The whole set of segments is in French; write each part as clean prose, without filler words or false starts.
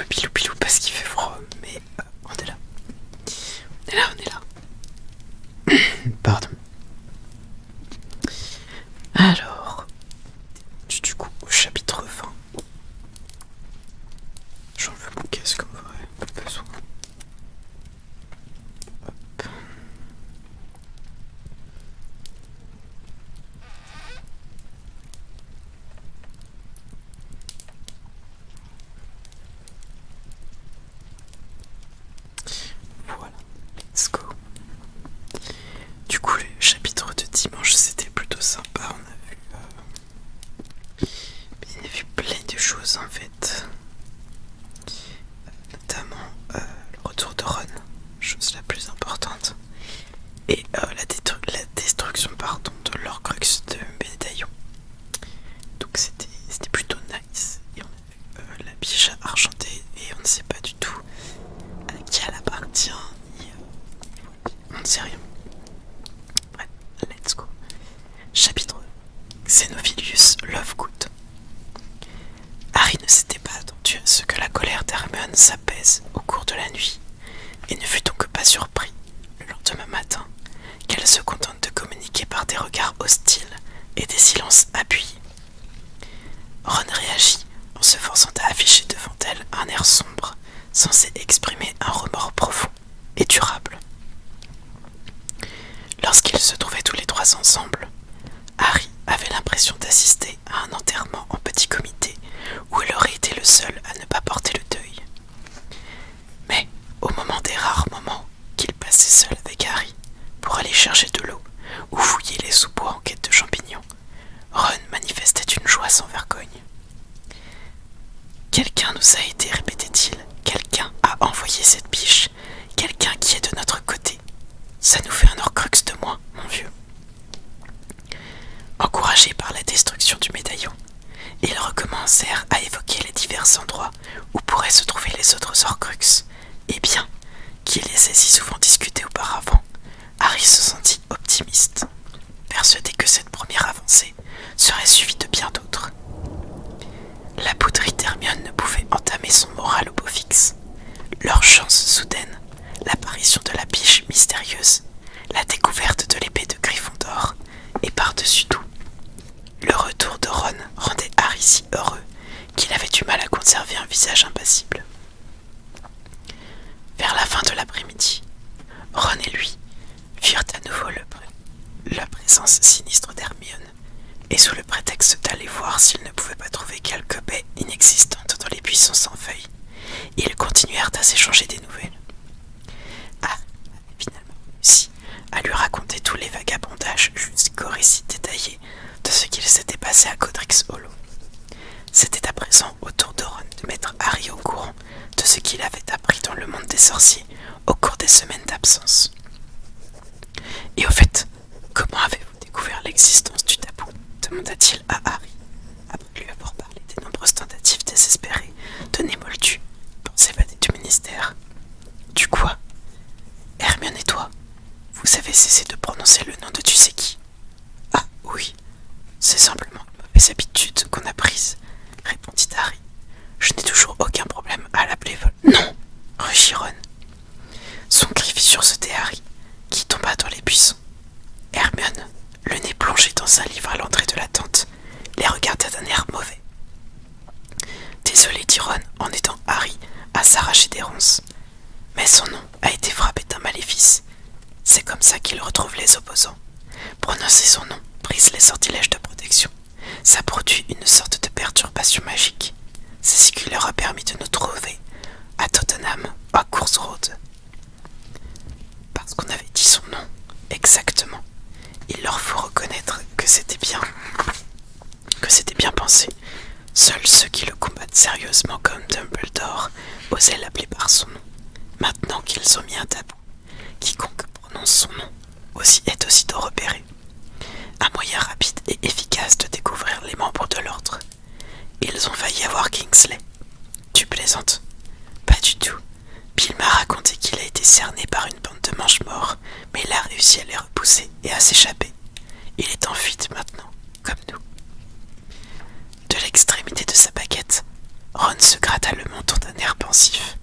pilou pilou parce qu'il fait froid, mais on est là. On est là, on est là. Pardon. Alors, du coup, au chapitre 20. J'enlève mon casque en vrai, pas besoin. Hop. Voilà, let's go. Du coup, le chapitre de dimanche, c'était plutôt sympa. On a vu plein de choses en fait. Notamment le retour de Ron, chose la plus importante. Et la destruction pardon, de l'Horcrux de médaillon. Donc c'était plutôt nice. Et on a vu la biche argentée et on ne sait pas du tout à qui elle appartient. On ne sait rien. Bref, let's go. Chapitre 2. Xenophilius Lovegood. Harry ne s'était pas attendu à ce que la colère d'Hermione s'apaise au cours de la nuit, et ne fut donc pas surpris, le lendemain matin, qu'elle se contente de communiquer par des regards hostiles et des silences appuyés. Ron réagit en se forçant à afficher devant elle un air sombre, censé exprimer un remords profond et durable. Lorsqu'ils se trouvaient tous les trois ensemble, Harry avait l'impression d'assister à un enterrement en petit comité où il aurait été le seul à ne pas porter le deuil. Mais, au moment des rares moments qu'il passait seul avec Harry pour aller chercher de l'eau ou fouiller les sous-bois en quête de champignons, Ron manifestait une joie sans vergogne. « Quelqu'un nous a aidés, répétait-il. Quelqu'un a envoyé cette biche. Quelqu'un qui est de notre côté. Ça nous fait un Horcrux de moins, mon vieux. » Encouragés par la destruction du médaillon, ils recommencèrent à évoquer les divers endroits où pourraient se trouver les autres Horcrux, et bien qu'ils les aient si souvent discutés auparavant, Harry se sentit optimiste, persuadé que cette première avancée serait suivie de bien d'autres. La poudrie d'Hermione ne pouvait entamer son moral au beau fixe. Leur chance soudaine, l'apparition de la biche mystérieuse, la découverte de l'épée de Gryffondor, et par-dessus tout, le retour de Ron rendait Harry si heureux qu'il avait du mal à conserver un visage impassible. Vers la fin de l'après-midi, Ron et lui virent à nouveau la présence sinistre d'Hermione, et sous le prétexte d'aller voir s'ils ne pouvaient pas trouver quelques baies inexistantes dans les buissons sans feuilles, ils continuèrent à s'échanger des nouvelles. Harry avait finalement réussi à lui raconter tous les vagabondages jusqu'au récit détaillé de ce qu'il s'était passé à Godric's Hollow. C'était à présent au tour de Ron de mettre Harry au courant de ce qu'il avait appris dans le monde des sorciers au cours des semaines d'absence. « Et au fait, comment avez-vous découvert l'existence du tabou ?» demanda-t-il à Harry, après lui avoir parlé des nombreuses tentatives désespérées de Némoldu pour s'évader du ministère. « Du quoi ? Hermione et toi, vous avez cessé de prononcer le nom de tu sais qui ? » ?»« Ah oui, c'est simplement une mauvaise habitude qu'on a prise, » répondit Harry. « Je n'ai toujours aucun problème à l'appeler Vol. »« Non !» rugit Ron. Son cri fit sursauter Harry, qui tomba dans les buissons. Hermione, le nez plongé dans un livre à l'entrée de la tente, les regarda d'un air mauvais. « Désolé, dit Ron en aidant Harry à s'arracher des ronces, mais son nom a été frappé d'un maléfice. C'est comme ça qu'il retrouve les opposants. Prononcer son nom brise les sortilèges de protection. Ça produit une sorte de perturbation magique. C'est ce qui leur a permis de nous trouver à Tottenham, à Cours Road. » Parce qu'on avait dit son nom, exactement. Il leur faut reconnaître que c'était bien pensé. Seuls ceux qui le combattent sérieusement comme Dumbledore osaient l'appeler par son nom. Maintenant qu'ils ont mis un tabou, quiconque prononce son nom est aussitôt repéré. Un moyen rapide et efficace de découvrir les membres de l'ordre. Ils ont failli avoir Kingsley. Tu plaisantes? Pas du tout. Bill m'a raconté qu'il a été cerné par une bande de mange-morts, mais il a réussi à les repousser et à s'échapper. Il est en fuite maintenant, comme nous. De l'extrémité de sa baguette, Ron se gratta le menton d'un air pensif.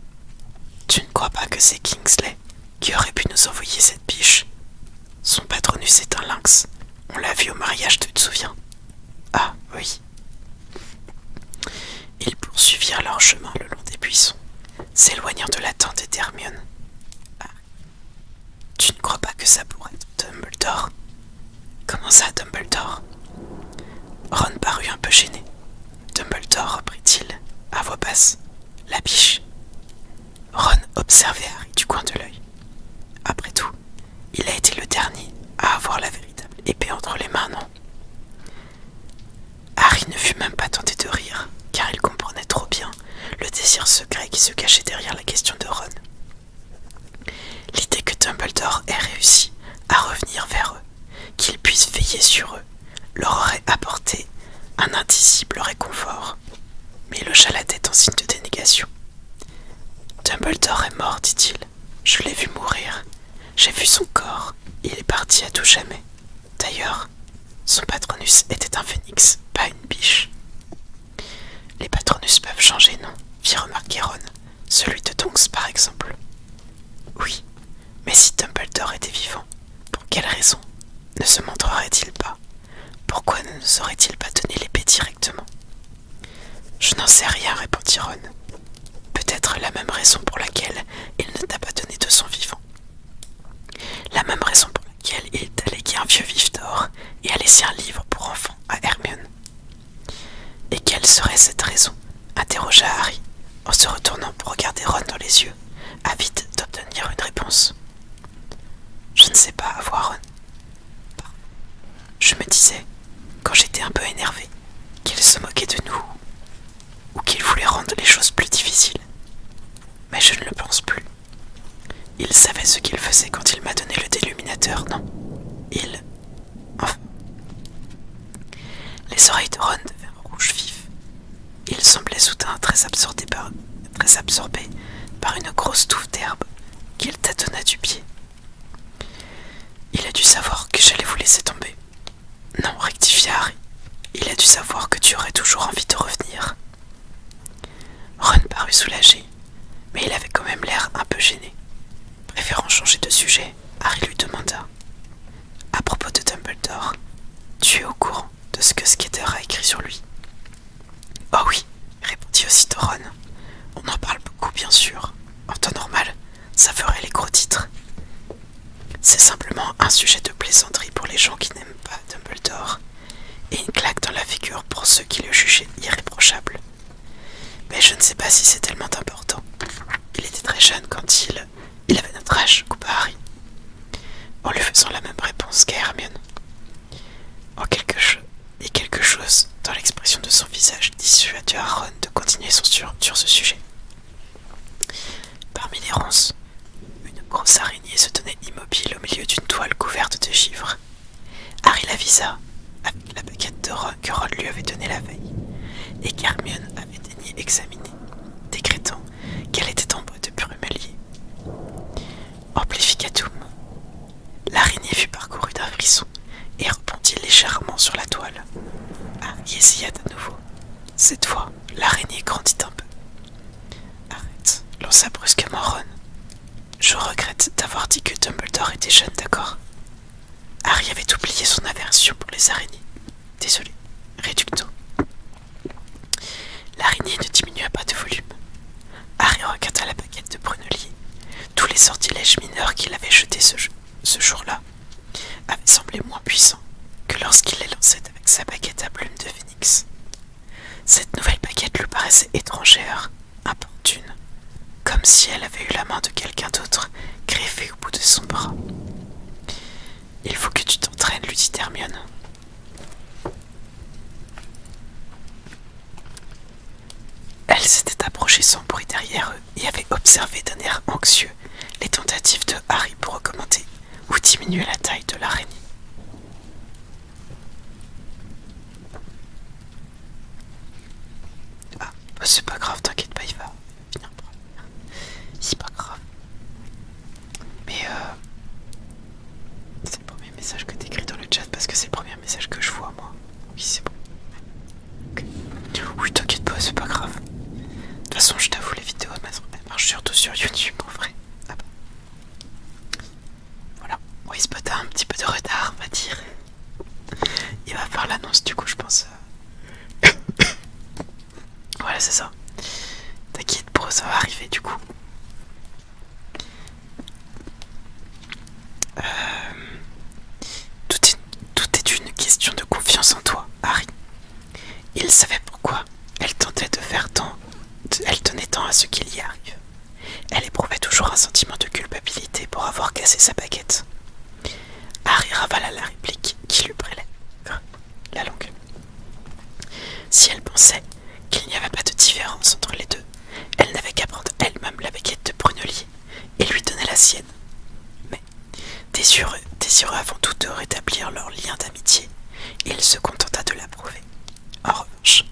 Tu ne crois pas que c'est Kingsley qui aurait pu nous envoyer cette biche? Son patronus est un lynx. On l'a vu au mariage, tu te souviens? Ah, oui. Ils poursuivirent leur chemin le long des buissons, s'éloignant de la tente d'Hermione. Ah. Tu ne crois pas que ça pourrait être Dumbledore? Comment ça, Dumbledore? Ron parut un peu gêné. Dumbledore, reprit-il, à voix basse. La biche. Ron observait Harry du coin de l'œil. Après tout, il a été le dernier à avoir la véritable épée entre les mains, non? Harry ne fut même pas tenté de rire, car il comprenait trop bien le désir secret qui se cachait derrière la question de Ron. L'idée que Dumbledore ait réussi à revenir vers eux, qu'il puisse veiller sur eux, leur aurait apporté un indicible réconfort. Mais il hocha la tête en signe de dénégation. Dumbledore est mort, dit-il. Je l'ai vu mourir. J'ai vu son corps. Il est parti à tout jamais. D'ailleurs, son patronus était un phénix, pas une biche. Les patronus peuvent changer, non? Fit remarquer Ron. Celui de Tonks, par exemple. Oui, mais si Dumbledore était vivant, pour quelle raison ne se montrerait-il pas? Pourquoi ne nous aurait-il pas donné l'épée directement? Je n'en sais rien, répondit Ron. Peut-être la même raison pour laquelle il ne t'a pas donné de son vivant. La même raison pour laquelle il t'a légué un vieux vif d'or et a laissé un livre pour enfants à Hermione. Et quelle serait cette raison? Interrogea Harry, en se retournant pour regarder Ron dans les yeux, avide d'obtenir une réponse. Je ne sais pas, avoua Ron. Je me disais, quand j'étais un peu énervé, qu'il se moquait de nous, ou qu'il voulait rendre les choses plus difficiles. Mais je ne le pense plus. Il savait ce qu'il faisait quand il m'a donné le déluminateur, non? Enfin... Les oreilles de Ron devinrent rouges vifs. Il semblait soudain très absorbé par une grosse touffe d'herbe qu'il tâtonna du pied. Il a dû savoir que j'allais vous laisser tomber. Non, rectifia Harry. Il a dû savoir que tu aurais toujours envie de revenir. Ron parut soulagé, mais il avait quand même l'air un peu gêné. Préférant changer de sujet, Harry lui demanda. À propos de Dumbledore, tu es au courant de ce que Skeeter a écrit sur lui? Oh oui, répondit aussitôt Ron. On en parle beaucoup, bien sûr. En temps normal, ça ferait les gros titres. C'est simplement un sujet de plaisanterie pour les gens qui n'aiment pas Dumbledore, et une claque dans la figure pour ceux qui le jugeaient irréprochable. Mais je ne sais pas si c'est tellement important. Il était très jeune quand il avait notre âge, coupa Harry, en lui faisant la même réponse qu'à Hermione. Et quelque chose dans l'expression de son visage dissuada Ron de continuer sur ce sujet. Parmi les ronces, une grosse araignée se tenait immobile au milieu d'une toile couverte de givre. Harry l'avisa avec la baguette de Ron que Ron lui avait donnée la veille, et qu'Hermione avait daigné examiner, décrétant qu'elle était en bois de brumelier. Amplificatum. L'araignée fut parcourue d'un frisson et rebondit légèrement sur la toile. Harry essaya de nouveau. Cette fois, l'araignée grandit un peu. Arrête, lança brusquement Ron. Je regrette d'avoir dit que Dumbledore était jeune, d'accord? Harry avait oublié son aversion pour les araignées. Désolé, réducto. L'araignée ne diminua pas de volume. Harry regarda la baguette de brunelier. Tous les sortilèges mineurs qu'il avait jetés ce jour-là avaient semblé moins puissants que lorsqu'il les lançait avec sa baguette à plumes de phénix. Cette nouvelle baguette lui paraissait étrangère, importune, comme si elle avait eu la main de quelqu'un d'autre greffée au bout de son bras. « Il faut que tu t'entraînes, lui dit Hermione. Elle s'était approchée sans bruit derrière eux et avait observé d'un air anxieux les tentatives de Harry pour augmenter ou diminuer la taille de l'araignée. Ah, bah c'est pas grave, t'inquiète pas, il va finir par revenir. C'est pas grave. Mais c'est le premier message que t'écris dans le chat parce que c'est le premier message que je vois, moi. Oui, c'est bon. Okay. Oui, t'inquiète pas, c'est pas grave. Il savait pourquoi elle tentait de faire tant. Elle tenait tant à ce qu'il y arrive. Elle éprouvait toujours un sentiment de culpabilité pour avoir cassé sa baguette. Harry ravala la réplique qui lui prélève la langue. Si elle pensait qu'il n'y avait pas de différence entre les deux, elle n'avait qu'à prendre elle-même la baguette de Brunelier et lui donner la sienne. Mais, désireux avant tout de rétablir leur lien d'amitié, il se contenta de l'approuver. En revanche,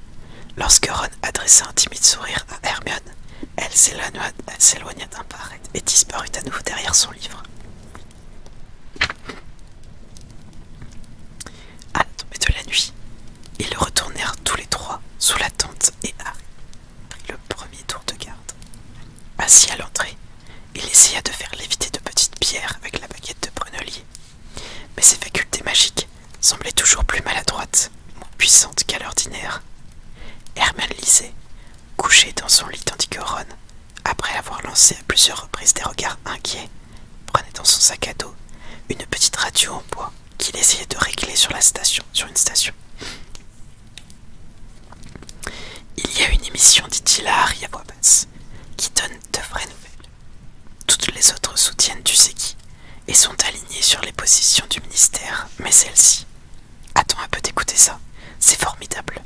lorsque Ron adressa un timide sourire à Hermione, elle s'éloigna d'un pas et disparut à nouveau derrière son livre. À la tombée de la nuit, ils retournèrent tous les trois sous la tente et Harry prit le premier tour de garde. Assis à l'entrée, il essaya de faire léviter de petites pierres avec la baguette de Brunelier, mais ses facultés magiques semblaient toujours plus maladroites, moins puissantes qu'à l'ordinaire. Hermione lisait, couchée dans son lit tandis que Ron, après avoir lancé à plusieurs reprises des regards inquiets, prenait dans son sac à dos une petite radio en bois qu'il essayait de régler sur une station. Il y a une émission, dit-il à Harry à voix basse, qui donne de vraies nouvelles. Toutes les autres soutiennent tu sais qui et sont alignées sur les positions du ministère, mais celle-ci. Attends un peu d'écouter ça, c'est formidable.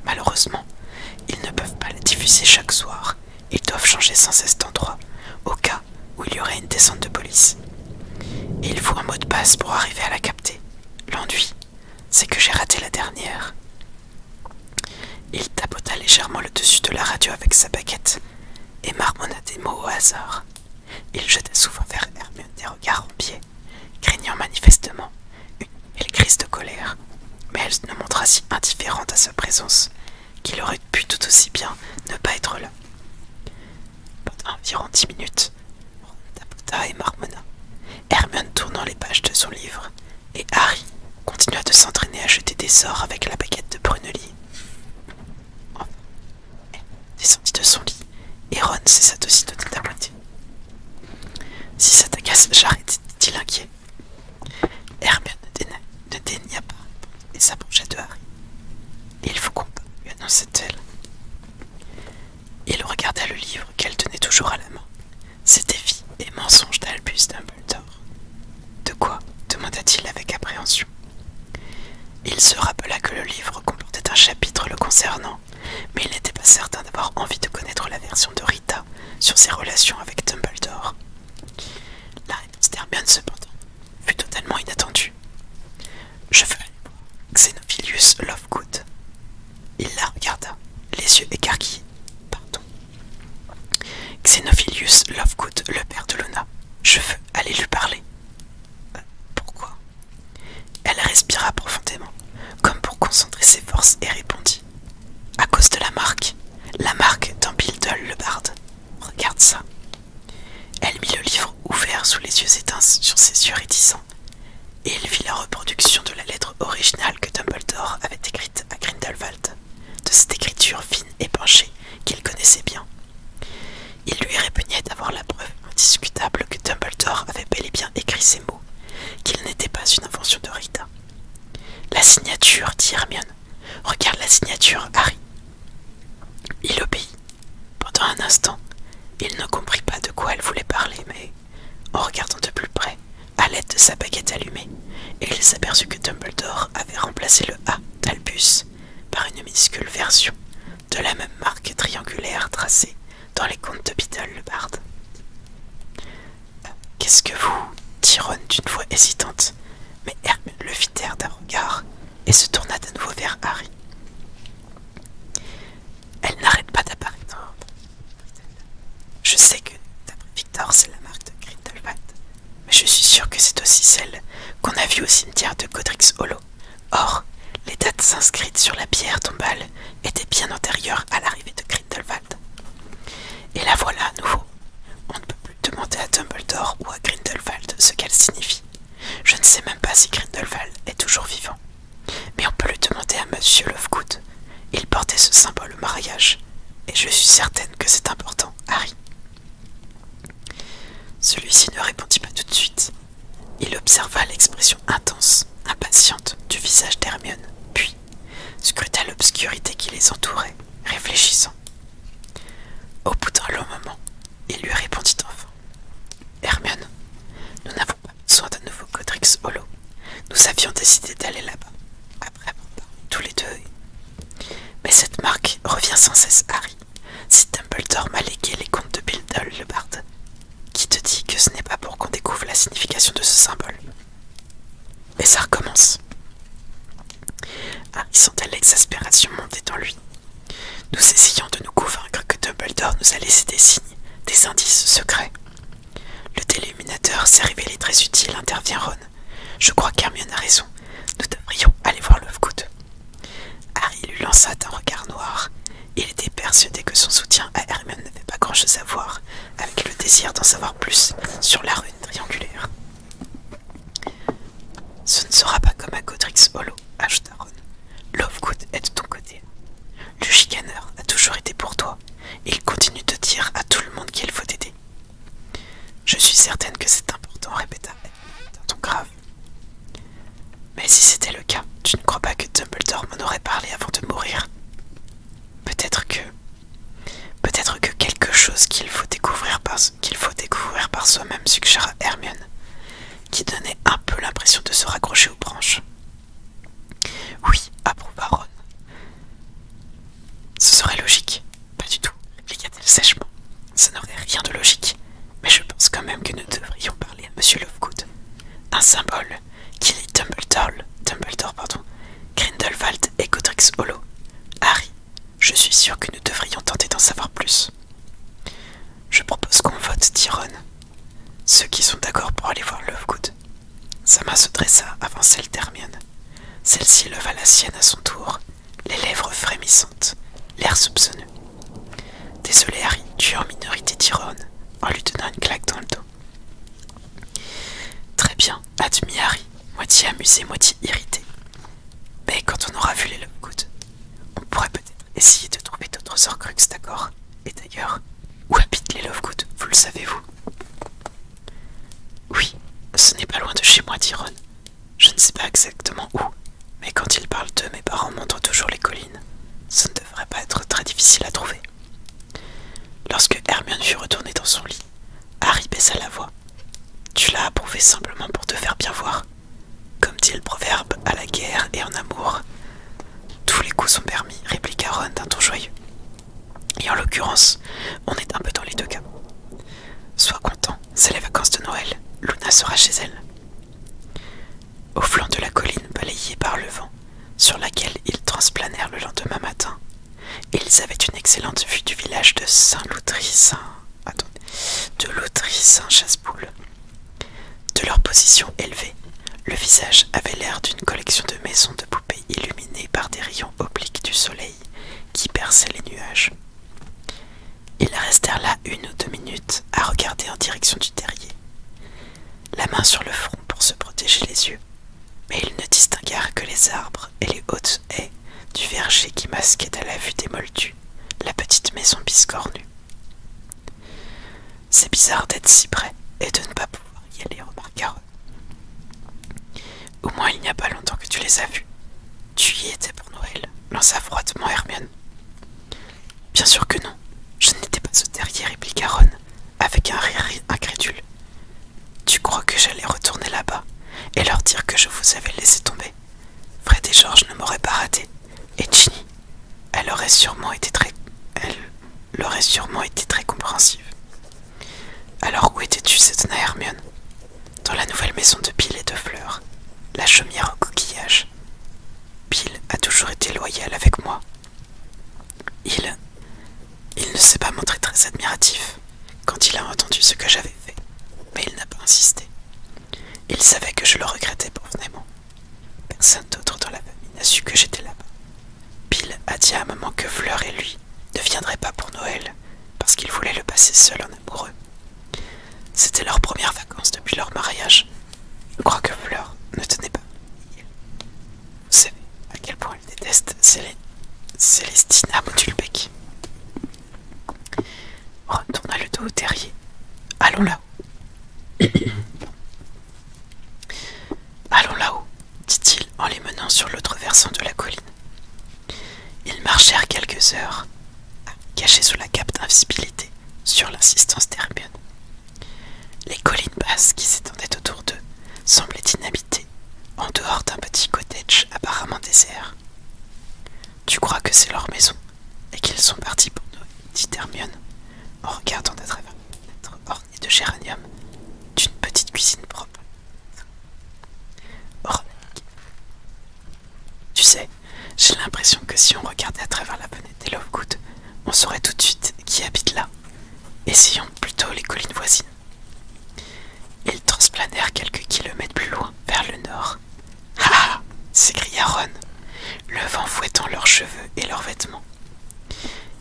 Malheureusement, ils ne peuvent pas la diffuser chaque soir. Ils doivent changer sans cesse d'endroit, au cas où il y aurait une descente de police. Et il faut un mot de passe pour arriver à la capter. L'ennui, c'est que j'ai raté la dernière. Il tapota légèrement le dessus de la radio avec sa baguette et marmonna des mots au hasard. Il jeta souvent vers Hermione des regards en biais, craignant manifestement une nouvelle crise de colère, mais elle ne montra si indifférente à sa présence qu'il aurait pu tout aussi bien ne pas être là. Pendant environ 10 minutes, Ron tapota et marmonna, Hermione tournant les pages de son livre, et Harry continua de s'entraîner à jeter des sorts avec la baguette de Brunelier. Enfin, elle descendit de son lit, et Ron cessa aussitôt de tapoter. « Si ça t'agace, j'arrête, dit-il inquiet. Hermione ne daigna pas et s'approcha de Harry. « Il faut qu'on parle, lui annonça-t-elle. Il regarda le livre qu'elle tenait toujours à la main. C'était Vie et mensonges d'Albus Dumbledore. De quoi demanda-t-il avec appréhension. Il se rappela que le livre comportait un chapitre le concernant, mais il n'était pas certain d'avoir envie de connaître la version de Rita sur ses relations avec Dumbledore. La réponse d'Hermione, cependant, fut totalement inattendue. « Je veux aller voir Xenophilius Lovegood. » Il la regarda, les yeux écarquillés. « Pardon. Xenophilius Lovegood, le père de Luna. Je veux aller lui parler. » Pourquoi? Elle respira profondément, comme pour concentrer ses forces, et répondit. « À cause de la marque d'Ambildull le barde. Regarde ça. » Elle mit le livre ouvert sous les yeux éteints sur ses yeux réticents, et il vit la reproduction de la lettre originale que Dumbledore avait écrite à Grindelwald, de cette écriture fine et penchée qu'il connaissait bien. Il lui répugnait d'avoir la preuve indiscutable que Dumbledore avait bel et bien écrit ces mots, qu'il n'était pas une invention de Rita. « La signature, dit Hermione. Regarde la signature, Harry. » Il obéit. Pendant un instant, il ne comprit pas de quoi elle voulait parler, mais, en regardant de plus près, à l'aide de sa baguette allumée, il s'aperçut que Dumbledore avait remplacé le A d'Albus par une minuscule version de la même marque triangulaire tracée dans les contes de Beedle le barde. « Qu'est-ce que vous » dit Ron d'une voix hésitante, mais Hermione le fit taire d'un regard et se tourna à nouveau vers Harry. « Elle n'arrête pas d'apparaître. Je sais que, d'après Victor, c'est la marque de Grindelwald, mais je suis sûre que c'est aussi celle qu'on a vue au cimetière de Godric's Hollow. Or, les dates inscrites sur la pierre tombale étaient bien antérieures à l'arrivée de Grindelwald. Et la voilà à nouveau. On ne peut plus demander à Dumbledore ou à Grindelwald ce qu'elle signifie. Je ne sais même pas si Grindelwald est toujours vivant. Mais on peut le demander à Monsieur Lovegood. Il portait ce symbole au mariage, et je suis certaine que c'est important, Harry. » Celui-ci ne répondit pas tout de suite. Il observa l'expression intense, impatiente du visage d'Hermione, puis, scruta l'obscurité qui les entourait, réfléchissant. Au bout d'un long moment, il lui répondit enfin. Hermione, nous n'avons pas besoin d'un nouveau Godric's Hollow. Nous avions décidé d'aller là-bas, après avoir parlé tous les deux. Mais cette marque revient sans cesse, Harry. Si Dumbledore m'a légué les contes de Bildol le barde, qui te dit que ce n'est pas pour qu'on découvre la signification de ce symbole? Et ça recommence. Harry sentait l'exaspération monter en lui. Nous essayons de nous convaincre que Dumbledore nous a laissé des signes, des indices secrets. Le déluminateur s'est révélé très utile, intervient Ron. Je crois qu'Hermione a raison. Nous devrions aller voir Lovegood. Harry lui lança un regard noir. Il était persuadé que son soutien à Hermione n'avait pas grand-chose à voir avec le désir d'en savoir plus sur la rune triangulaire. Ce ne sera pas comme à Godric's Hollow, ajouta Ron. Lovegood est de ton côté. Le chicaneur a toujours été pour toi, et il continue de dire à tout le monde qu'il faut t'aider. Je suis certaine que c'est important, répéta Hermione d'un ton grave. Mais si c'était le cas, tu ne crois pas que Dumbledore m'en aurait parlé avant de mourir? Peut-être que quelque chose qu'il faut découvrir par soi-même, suggéra Hermione, qui donnait un peu l'impression de se raccrocher aux branches. Oui, approuva Ron. Ce serait logique. Pas du tout, répliqua-t-elle sèchement. Ça n'aurait rien de logique, mais je pense quand même que nous devrions parler à Monsieur Lovegood. Un symbole qui lie Dumbledore, Grindelwald et Godric's Hollow. Harry, je suis sûr que nous devrions tenter d'en savoir plus. Je propose qu'on vote, dit Ron. Ceux qui sont d'accord pour aller voir Lovegood. Sa main se dressa avant celle d'Hermione. Celle-ci leva la sienne à son tour, les lèvres frémissantes, l'air soupçonneux. Désolé Harry, tu es en minorité, dit Ron, en lui donnant une claque dans le dos. Très bien, admit Harry, moitié amusé, moitié irrité. Mais quand on aura vu les Lovegood, on pourrait peut-être essayer de trouver d'autres Horcruxes, d'accord? Et d'ailleurs, où habitent les Lovegood, vous le savez-vous? Oui, ce n'est pas loin de chez moi, dit Ron. Je ne sais pas exactement où, mais quand ils parlent d'eux, mes parents montrent toujours les collines. Ça ne devrait pas être très difficile à trouver. Lorsque Hermione fut retournée dans son lit, Harry baissa la voix. Tu l'as approuvé simplement pour te faire bien voir. Comme dit le proverbe, à la guerre et en amour, tous les coups sont permis, répliqua Ron d'un ton joyeux. Et en l'occurrence, on est un peu dans les deux cas. Sois content, c'est les vacances de Noël. Luna sera chez elle. Au flanc de la colline balayée par le vent, sur laquelle ils transplanèrent le lendemain matin, ils avaient une excellente vue du village de Loutry-Saint-Chassepoul. De leur position élevée, le visage avait l'air d'une collection de maisons de poupées illuminées par des rayons obliques du soleil qui perçaient les nuages. Ils restèrent là 1 ou 2 minutes à regarder en direction du terrier, la main sur le front pour se protéger les yeux, mais ils ne distinguèrent que les arbres et les hautes haies du verger qui masquaient à la vue des moldus la petite maison biscornue. C'est bizarre d'être si près et de ne pas pouvoir y aller, remarqua Ron. Au moins il n'y a pas longtemps que tu les as vus. Tu y étais pour Noël, lança froidement Hermione. Bien sûr que non, je n'étais pas au terrier, répliqua Ron, avec un rire incrédule. Tu crois que j'allais retourner là-bas et leur dire que je vous avais laissé tomber? Fred et George ne m'auraient pas raté, et Ginny, elle aurait sûrement été très compréhensive. Alors où étais-tu, s'étonna Hermione? Dans la nouvelle maison de Bill et de Fleur, la chaumière au coquillage. Bill a toujours été loyal avec moi. Il ne s'est pas montré très admiratif quand il a entendu ce que j'avais fait, mais il n'a pas insisté. Il savait que je le regrettais profondément. Personne d'autre dans la famille n'a su que j'étais là-bas. Bill a dit à maman que Fleur et lui ne viendraient pas pour Noël parce qu'il voulait le passer seul en amoureux. C'était leurs premières vacances depuis leur mariage. Je crois que Fleur ne tenait pas. Vous savez à quel point elle déteste Célestina Modulbeck. Ron tourna le dos au terrier. Allons là-haut. Allons là-haut, dit-il en les menant sur l'autre versant de la colline. quelques heures, caché sous la cape d'invisibilité, sur l'insistance d'Hermione. Les collines basses qui s'étendaient autour d'eux semblaient inhabitées, en dehors d'un petit cottage apparemment désert. Tu crois que c'est leur maison et qu'ils sont partis pour nous, dit Hermione, en regardant à travers la fenêtre ornée de géranium d'une petite cuisine propre. Tu sais, j'ai l'impression que si on regardait à travers la fenêtre des Lovegood, on saurait tout de suite qui habite là. Essayons plutôt les collines voisines. Ils transplanèrent quelques kilomètres plus loin, vers le nord. « Ah !» s'écria Ron, le vent fouettant leurs cheveux et leurs vêtements.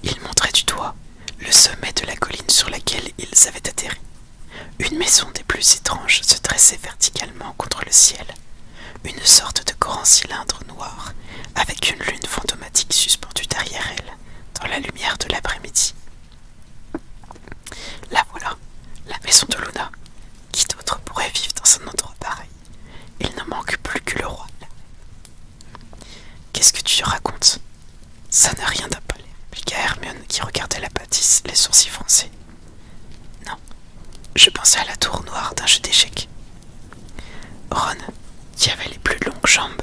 Ils montraient du doigt le sommet de la colline sur laquelle ils avaient atterri. Une maison des plus étranges se dressait verticalement contre le ciel, une sorte de grand cylindre noir, avec une lune fantomatique suspendue derrière elle, dans la lumière de l'après-midi. La voilà, la maison de Luna. Qui d'autre pourrait vivre dans un endroit pareil? Il ne manque plus que le roi. Qu'est-ce que tu racontes? Ça n'a rien d'appelé, répliqua Hermione qui regardait la bâtisse, les sourcils froncés. Non, je pensais à la tour noire d'un jeu d'échecs. Ron, qui avait les plus longues jambes,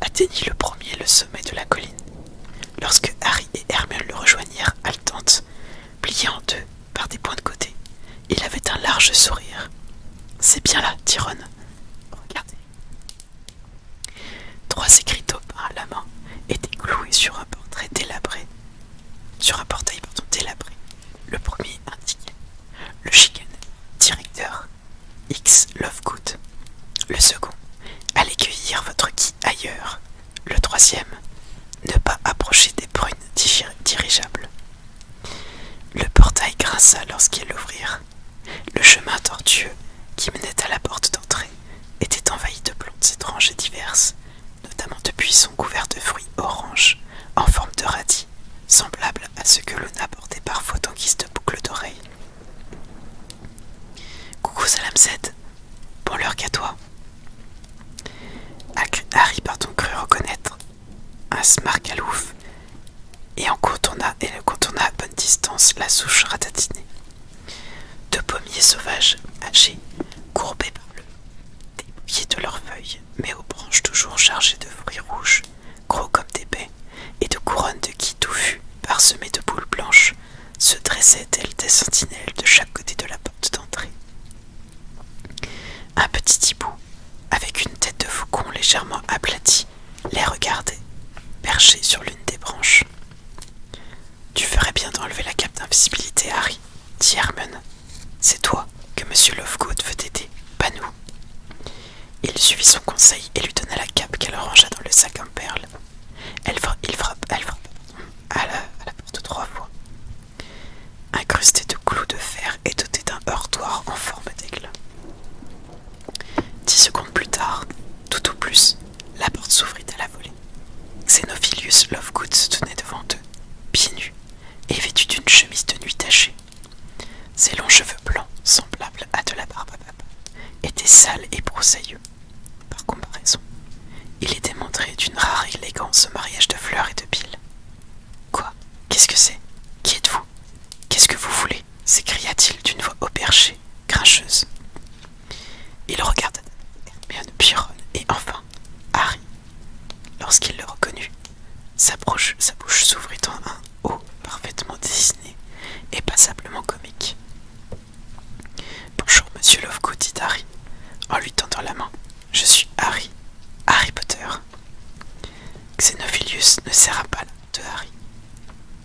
atteignit le premier le sommet de la colline. Lorsque Harry et Hermione le rejoignirent, haletante, plié en deux par des points de côté, il avait un large sourire. C'est bien là, dit Ron. Regardez. 3 écrits taupins à la main étaient cloués sur un portrait délabré. Sur un portail, délabré. Le premier indiquait le chicane, directeur, X Lovegood. Le second, allez cueillir votre qui ailleurs. Le troisième, ne pas approcher des prunes dirigeables. Le portail grinça lorsqu'ils l'ouvrirent. Le chemin tortueux qui menait à la porte d'entrée était envahi de plantes étranges et diverses, notamment de buissons couverts de fruits oranges en forme de radis, semblables à ceux que Luna portait parfois en guise de boucles d'oreilles. Coucou Salamzed, bon l'heure qu'à toi. Harry crut reconnaître un smargalouf et contourna à bonne distance la souche ratatinée. 2 pommiers sauvages, âgés, courbés par le débouillés de leurs feuilles, mais aux branches toujours chargées de fruits rouges, gros comme des baies, et de couronnes de gui touffus, parsemées de boules blanches, se dressaient telles des sentinelles de chaque côté de la porte d'entrée. Un petit hibou, avec une tête de faucon légèrement aplatie, les regardait, perché sur l'une des branches. « Tu ferais bien d'enlever la cape d'invisibilité, Harry, » dit Hermione. « C'est toi que Monsieur Lovegood veut aider, pas nous. » Il suivit son conseil et lui donna la cape qu'elle rangea dans le sac en perles. Elle frappa à la porte 3 fois. Incrustée de clous de fer et dotée d'un heurtoir en forme d'aigle. 10 secondes plus tard, tout au plus, la porte s'ouvrit à la volée. Xenophilius Lovegood se tenait devant eux, pieds nus, et vêtu d'une chemise de nuit tachée. Ses longs cheveux blancs, semblables à de la barbe à papa, étaient sales et broussailleux. Par comparaison, il était montré d'une rare élégance au mariage de fleurs et de piles. « Quoi? Qu'est-ce que c'est? Qui êtes-vous? Qu'est-ce que vous voulez » s'écria-t-il d'une voix auperchée, grincheuse. Il regarda Hermione, puis Ron, et enfin Harry. Lorsqu'il le reconnut, sa bouche s'ouvrit en un O parfaitement dessiné et passablement comique. « Bonjour, Monsieur Lovegood, dit Harry, en lui tendant la main. Je suis Harry, Harry Potter. » Xenophilius ne serra pas la main de Harry,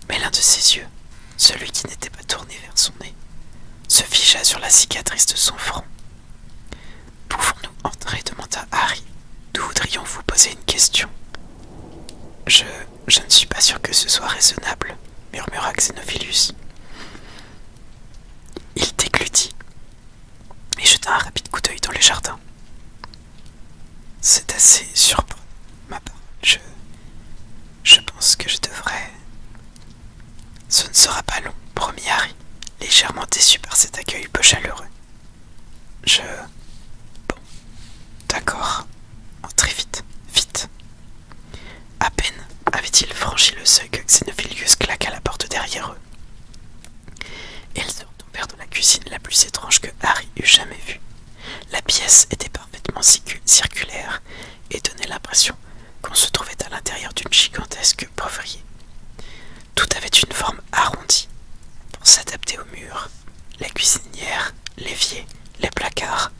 mais l'un de ses yeux, celui qui n'était pas tourné vers son nez, se figea sur la cicatrice de son front. « Pouvons-nous entrer ?» demanda Harry. « Nous voudrions vous poser une question. » Je ne suis pas sûr que ce soit raisonnable, murmura Xenophilius. Il déglutit et jeta un rapide coup d'œil dans le jardin. C'est assez surprenant, ma part. Je pense que je devrais... Ce ne sera pas long, promit Harry, légèrement déçu par cet accueil peu chaleureux. Bon, d'accord. Entrez vite, vite. À peine avait-il franchi le seuil que Xenophilius pièce était parfaitement circulaire et donnait l'impression qu'on se trouvait à l'intérieur d'une gigantesque poivrier. Tout avait une forme arrondie pour s'adapter au mur. La cuisinière, l'évier, les placards,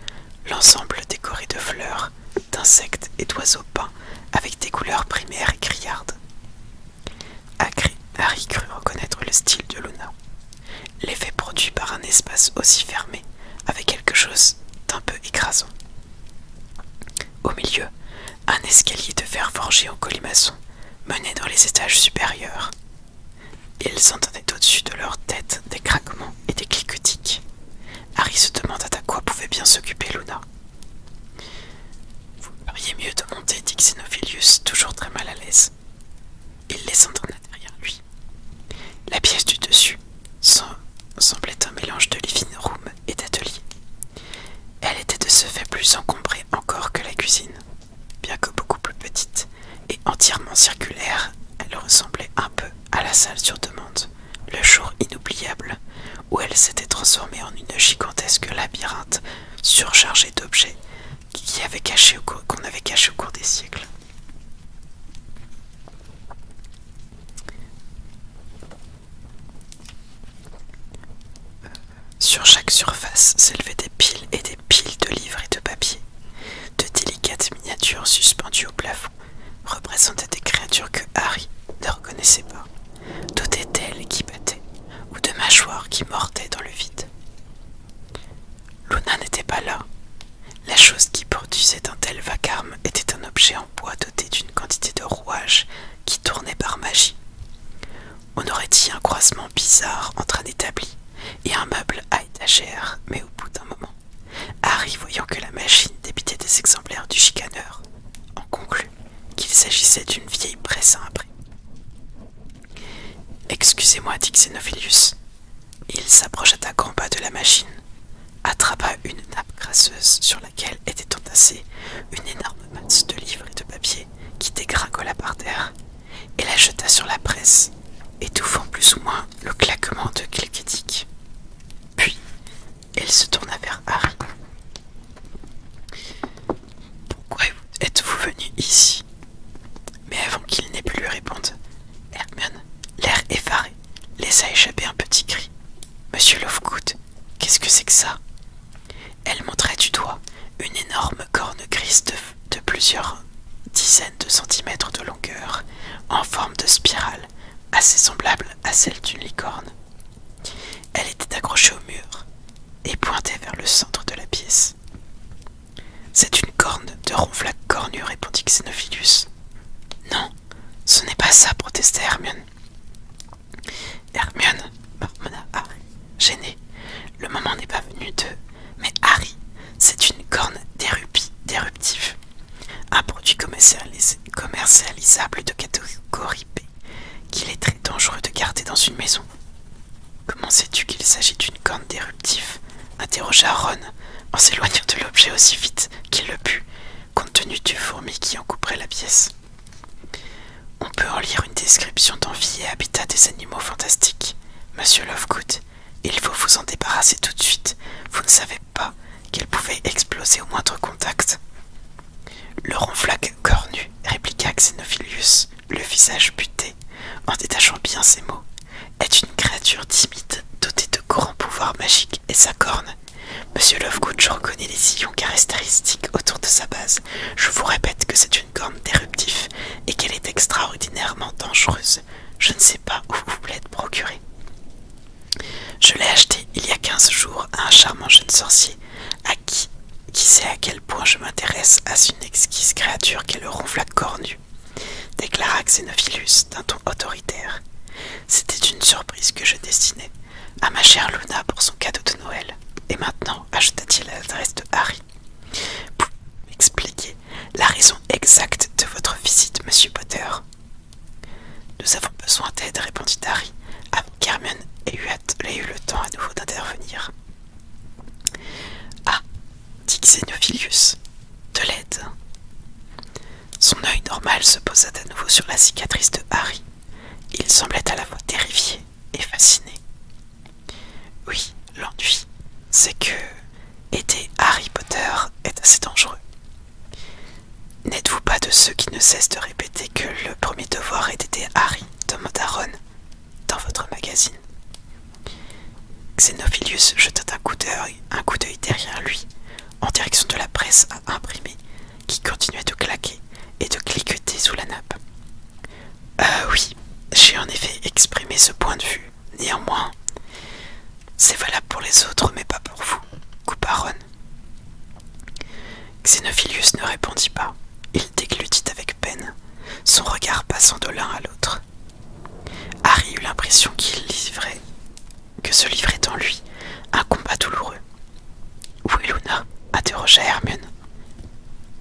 l'ensemble décoré de fleurs, d'insectes et d'oiseaux peints avec des couleurs primaires et criardes. Harry crut reconnaître le style de Luna. L'effet produit par un espace aussi fermé avait quelque chose d'un peu écrasant. Au milieu, un escalier de fer forgé en colimaçon menait dans les étages supérieurs. Ils entendaient au-dessus de leur tête des craquements et des cliquetiques. Harry se demanda à quoi pouvait bien s'occuper Luna. Vous feriez mieux de monter, dit Xenophilius, toujours très mal à l'aise. Il les entraîna derrière lui. La pièce du dessus semblait un mélange de living room et d'atelier. Elle était de ce fait plus encombrée encore que la cuisine. Bien que beaucoup plus petite et entièrement circulaire, elle ressemblait un peu à la salle sur demande, le jour inoubliable où elle s'était transformée en une gigantesque labyrinthe surchargée d'objets qu'on avait cachés au cours des siècles. Sur chaque surface s'élevaient des piles et des piles de livres et de papier. De délicates miniatures suspendues au plafond représentaient des créatures que Harry ne reconnaissait pas, dotées d'ailes qui battaient ou de mâchoires qui mordaient dans le vide. Luna n'était pas là. La chose qui produisait un tel vacarme était un objet en bois doté d'une quantité de rouages qui tournait par magie. On aurait dit un croisement bizarre entre un établi et un meuble à étagère, mais au bout d'un moment, Harry, voyant que la machine débitait des exemplaires du chicaneur, en conclut qu'il s'agissait d'une vieille presse à imprimer. « Excusez-moi, dit Xenophilius. » Il s'approcha à grands pas de la machine, attrapa une nappe grasseuse sur laquelle était entassée une énorme masse de livres et de papier qui dégringola par terre, et la jeta sur la presse, étouffant plus ou moins le claquement de cliquetis. Puis, elle se tourna vers Harry. « Pourquoi êtes-vous venu ici ?» Mais avant qu'il n'ait pu lui répondre, Hermione, l'air effaré, laissa échapper un petit cri. « Monsieur Lovegood, qu'est-ce que c'est que ça ?» Elle montrait du doigt une énorme corne grise de plusieurs dizaines de centimètres de longueur, en forme de spirale, assez semblable à celle d'une licorne. Elle était accrochée au mur et pointait vers le centre de la pièce. « C'est une corne de ronflac cornu, répondit Xenophilius. « Non, ce n'est pas ça, protesta Hermione. »« Hermione, marmonna Harry, gêné. Le moment n'est pas venu de... Mais Harry, c'est une corne déruptive. Un produit commercialisable de catégorie B qu'il est très dangereux de garder dans une maison. »« Comment sais-tu qu'il s'agit d'une corne déruptive ?» interrogea Ron en s'éloignant de l'objet aussi vite qu'il le put, compte tenu du fourmi qui en couperait la pièce. « On peut en lire une description dans Vie et habitat des animaux fantastiques. Monsieur Lovegood, il faut vous en débarrasser tout de suite. Vous ne savez pas qu'elle pouvait exploser au moindre contact. » Le ronflac cornu, répliqua Xenophilius, le visage buté, en détachant bien ses mots, est une créature timide, dotée de grands pouvoirs magiques, et sa corne. Monsieur Lovegood, je reconnais les sillons caractéristiques autour de sa base. Je vous répète que c'est une corne déruptive et qu'elle est extraordinairement dangereuse. Je ne sais pas où vous l'êtes procurée. Je l'ai achetée il y a 15 jours à un charmant jeune sorcier, à qui sait à quel point je m'intéresse à une exquise créature qu'est le ronflac cornu, déclara Xenophilius d'un ton autoritaire. C'était une surprise que je destinais à ma chère Luna pour son cadeau de Noël. Et maintenant, ajouta-t-il à l'adresse de Harry, vous m'expliquez la raison exacte de votre visite, monsieur Potter. Nous avons besoin d'aide, répondit Harry, avant qu'Hermione ait eu le temps à nouveau d'intervenir. Ah, dit Xenophilius, de l'aide. Son œil normal se posa à nouveau sur la cicatrice de Harry. Il semblait à la fois terrifié et fasciné. Oui, l'ennui, c'est que Aider Harry Potter est assez dangereux. N'êtes-vous pas de ceux qui ne cessent de répéter que le premier devoir est d'aider Harry, demanda Ron, dans votre magazine. Xenophilius jeta un coup d'œil derrière lui, en direction de la presse à imprimer, qui continuait de claquer et de cliqueter sous la nappe. Oui, j'ai en effet exprimé ce point de vue. Néanmoins, c'est valable pour les autres, mais pas pour vous, coupa Ron. Xenophilius ne répondit pas. Il déglutit avec peine, son regard passant de l'un à l'autre. Harry eut l'impression que se livrait en lui un combat douloureux. Où est Luna? Interrogea Hermione.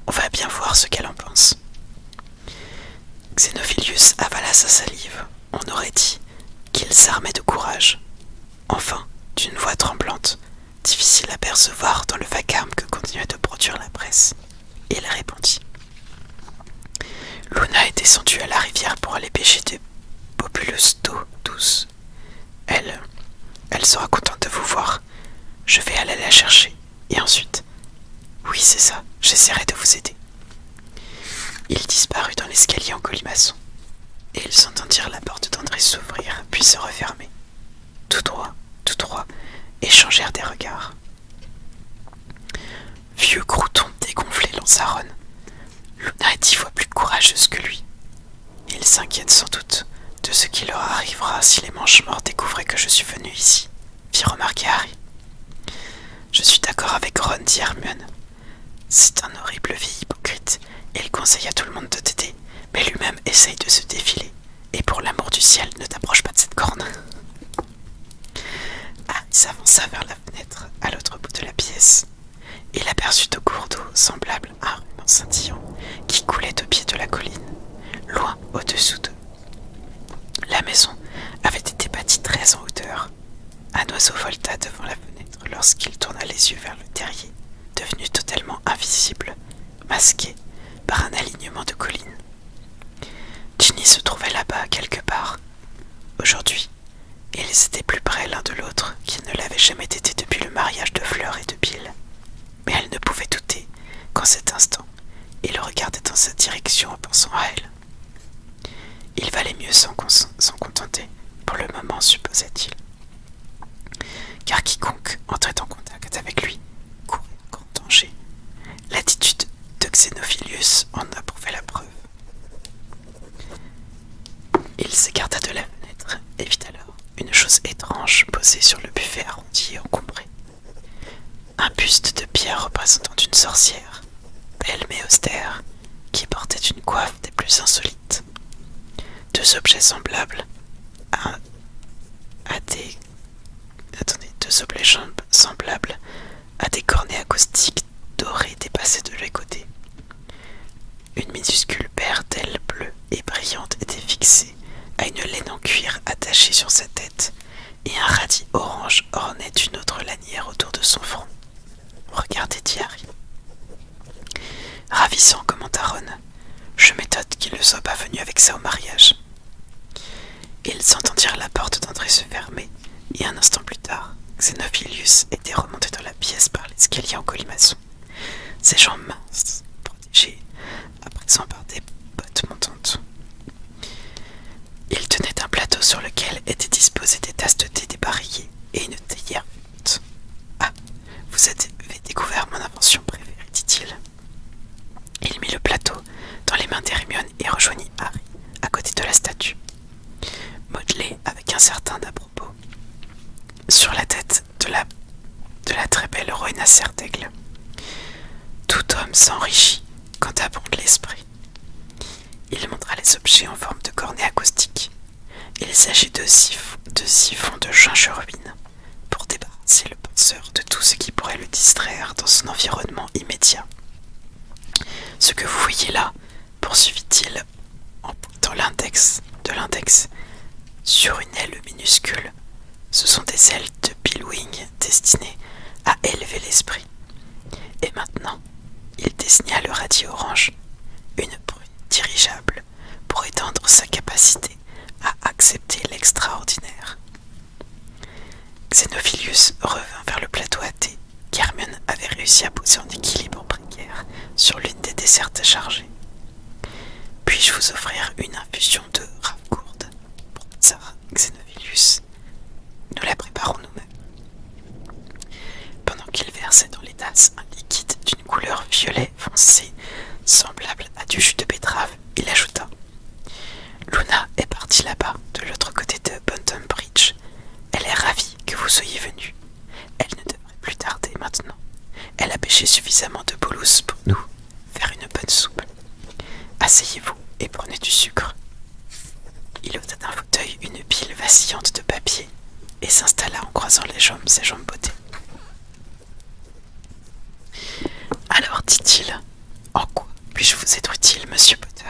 On va bien voir ce qu'elle en pense. Xenophilius avala sa salive. On aurait dit qu'il s'armait de courage. Enfin, d'une voix tremblante, difficile à percevoir dans le vacarme que continuait de produire la presse, il répondit. Luna est descendue à la rivière pour aller pêcher des populeuses d'eau douce. Elle sera contente de vous voir. Je vais aller la chercher. Et ensuite, oui, c'est ça, j'essaierai de vous aider. Il disparut dans l'escalier en colimaçon, et ils entendirent la porte d'André s'ouvrir puis se refermer. Tous trois, échangèrent des regards. Vieux crouton dégonflé, lança Ron. Luna est 10 fois plus courageuse que lui. Il s'inquiète sans doute de ce qui leur arrivera si les Mangemorts découvraient que je suis venu ici, fit remarquer Harry. Je suis d'accord avec Ron, dit Hermione. C'est un horrible vieil hypocrite, et il conseille à tout le monde de t'aider, mais lui-même essaye de se défiler. Et pour l'amour du ciel, ne t'approche pas de cette corne. Harry s'avança vers la fenêtre, à l'autre bout de la pièce. Il aperçut au cours d'eau, semblable à un ruban scintillant, qui coulait au pied de la colline, loin au-dessous d'eux. La maison avait été bâtie très en hauteur. Un oiseau volta devant la fenêtre lorsqu'il tourna les yeux vers le terrier, devenu totalement invisible, masqué par un alignement de collines. Ginny se trouvait là-bas quelque part. Aujourd'hui, ils étaient plus près l'un de l'autre qu'ils ne l'avaient jamais été depuis le mariage de Fleur et de Bill. Mais elle ne pouvait douter qu'en cet instant, il regardait dans sa direction en pensant à elle. Il valait mieux s'en contenter, pour le moment, supposait-il. Car quiconque entrait en contact avec lui courait un grand danger. L'attitude de Xenophilius en approuvait la preuve. Il s'écarta de la fenêtre et vit alors une chose étrange posée sur le buffet arrondi et encombré. Un buste de pierre représentant une sorcière, belle mais austère, qui portait une coiffe des plus insolites. Deux objets semblables à des cornets acoustiques dorés dépassaient de les côtés. Une minuscule paire d'ailes bleues et brillantes était fixée à une laine en cuir attachée sur sa tête, et un radis orange ornait une autre lanière autour de son front. Regardez, dit Harry. Ravissant, commenta Ron. Je m'étonne qu'il ne soit pas venu avec ça au mariage. Ils entendirent la porte d'entrée se fermer, et un instant plus tard, Xenophilius était remonté dans la pièce par l'escalier en colimaçon, ses jambes minces, protégées à présent par des bottes montantes. Il tenait un plateau sur lequel étaient disposées des tasses de thé dépareillées et une théière vivante. Ah, vous avez découvert mon invention préférée, dit-il. Il mit le plateau dans les mains d'Hermione et rejoignit Harry à côté de la statue, modelée avec un certain à-propos sur la tête de la très belle Rowena Sertaigle. Tout homme s'enrichit quand abonde l'esprit. Il montra les objets en forme de cornet acoustique. Il s'agit de siphons de gingerwine pour débarrasser le penseur de tout ce qui pourrait le distraire dans son environnement immédiat. Ce que vous voyez là, poursuivit-il en pointant l'index sur une aile minuscule, ce sont des ailes de Billwing destinées à élever l'esprit. Et maintenant, il désigna le radis orange, une prune dirigeable pour étendre sa capacité à accepter l'extraordinaire. Xenophilius revint vers le plateau à thé qu'Hermione avait dessert à charger. Puis-je vous offrir une infusion de Ravgourde pour Tsar Xenophilius? Nous la préparons nous-mêmes. Pendant qu'il versait dans les tasses un liquide d'une couleur violet foncé, semblable à du jus de betterave, il ajouta: Luna est partie là-bas, de l'autre côté de Bantam Bridge. Elle est ravie que vous soyez venu. Elle ne devrait plus tarder maintenant. Elle a pêché suffisamment de bolus pour nous faire une bonne soupe. Asseyez-vous et prenez du sucre. Il ôta d'un fauteuil une pile vacillante de papier et s'installa en croisant ses jambes bottées. Alors, dit-il, en quoi puis-je vous être utile, monsieur Potter?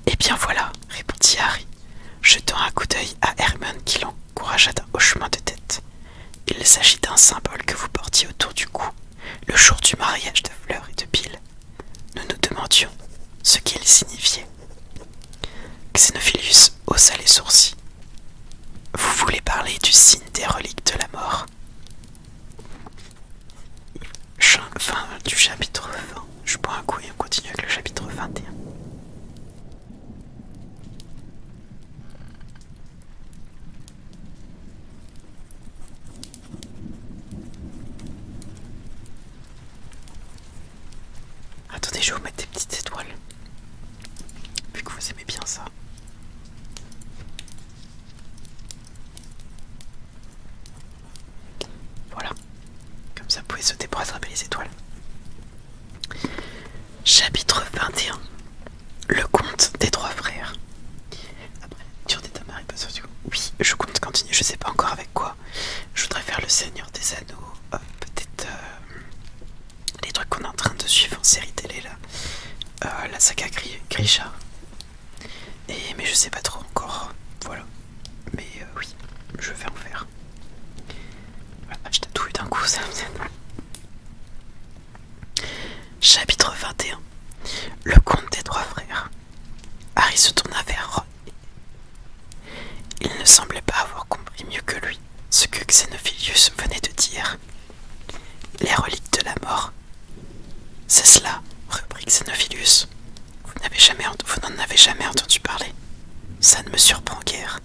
Eh bien voilà, répondit Harry, jetant un coup d'œil à Hermione qui l'encouragea d'un hochement de tête. Il s'agit d'un symbole que vous portiez autour du cou, le jour du mariage de Fleur et de Bill. Nous nous demandions ce qu'il signifiait. Xenophilius haussa les sourcils. Vous voulez parler du signe des reliques de la mort? Fin du chapitre 20. Je bois un coup et on continue avec le chapitre 21. Attendez, je vais vous mettre des petites étoiles. Vu que vous aimez bien ça. Voilà. Comme ça, vous pouvez sauter pour attraper les étoiles. Chapitre 21. Le conte des trois frères. Après la lecture des Tamari Passos, oui, je compte continuer, je sais pas encore avec quoi. Je voudrais faire le Seigneur des Anneaux, peut-être les trucs qu'on est en train de suivre en série télé là. La saga Grisha. Mais je sais pas trop encore. Voilà. Mais oui, je vais en faire. Voilà, je t'ai tout eu d'un coup, ça me vient. Chapitre 21. Le conte des trois frères. Harry se tourna vers Ron. Il ne semblait pas avoir compris mieux que lui ce que Xenophilius venait de dire. Les reliques de la mort. C'est cela, reprit Xenophilius. Vous n'en avez jamais entendu parler. Ça ne me surprend guère.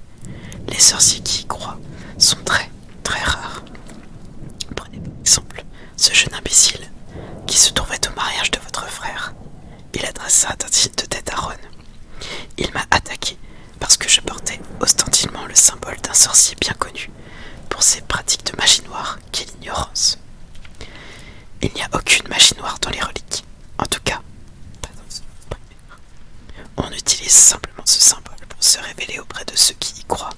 Les sorciers qui y croient sont très, très rares. Prenez par exemple ce jeune imbécile qui se trouvait au mariage de votre frère. Il adressa un signe de tête à Ron. Il m'a attaqué parce que je portais ostentativement le symbole d'un sorcier bien connu pour ses pratiques de magie noire qu'est l'ignorance. Il n'y a aucune magie noire dans les reliques. En tout cas, pas dans ce primaire. On utilise simplement ce symbole pour se révéler auprès de ceux qui y croient,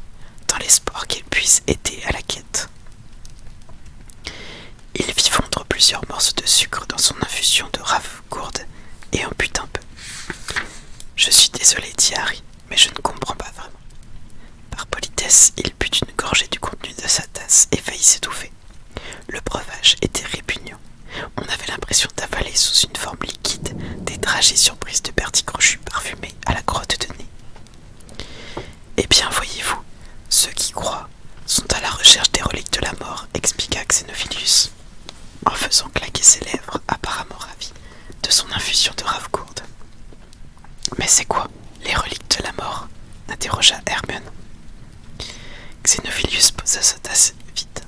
dans l'espoir qu'ils puissent aider à la quête. Il fit fondre plusieurs morceaux de sucre dans son infusion de Ravgourde et en but un peu. Je suis désolé, dit Harry, mais je ne comprends pas vraiment. Par politesse, il but une gorgée du contenu de sa tasse et faillit s'étouffer. Le breuvage était répugnant. On avait l'impression d'avaler sous une forme liquide des dragées surprises de Bertie Crochu parfumés à la crotte de nez. Eh bien, voyez-vous, ceux qui croient sont à la recherche des reliques de la mort, expliqua Xenophilius, en faisant claquer ses lèvres, apparemment ravi de son infusion de Ravgourde. Mais c'est quoi, les reliques de la mort? Interrogea Hermione. Xenophilius posa sa tasse vide.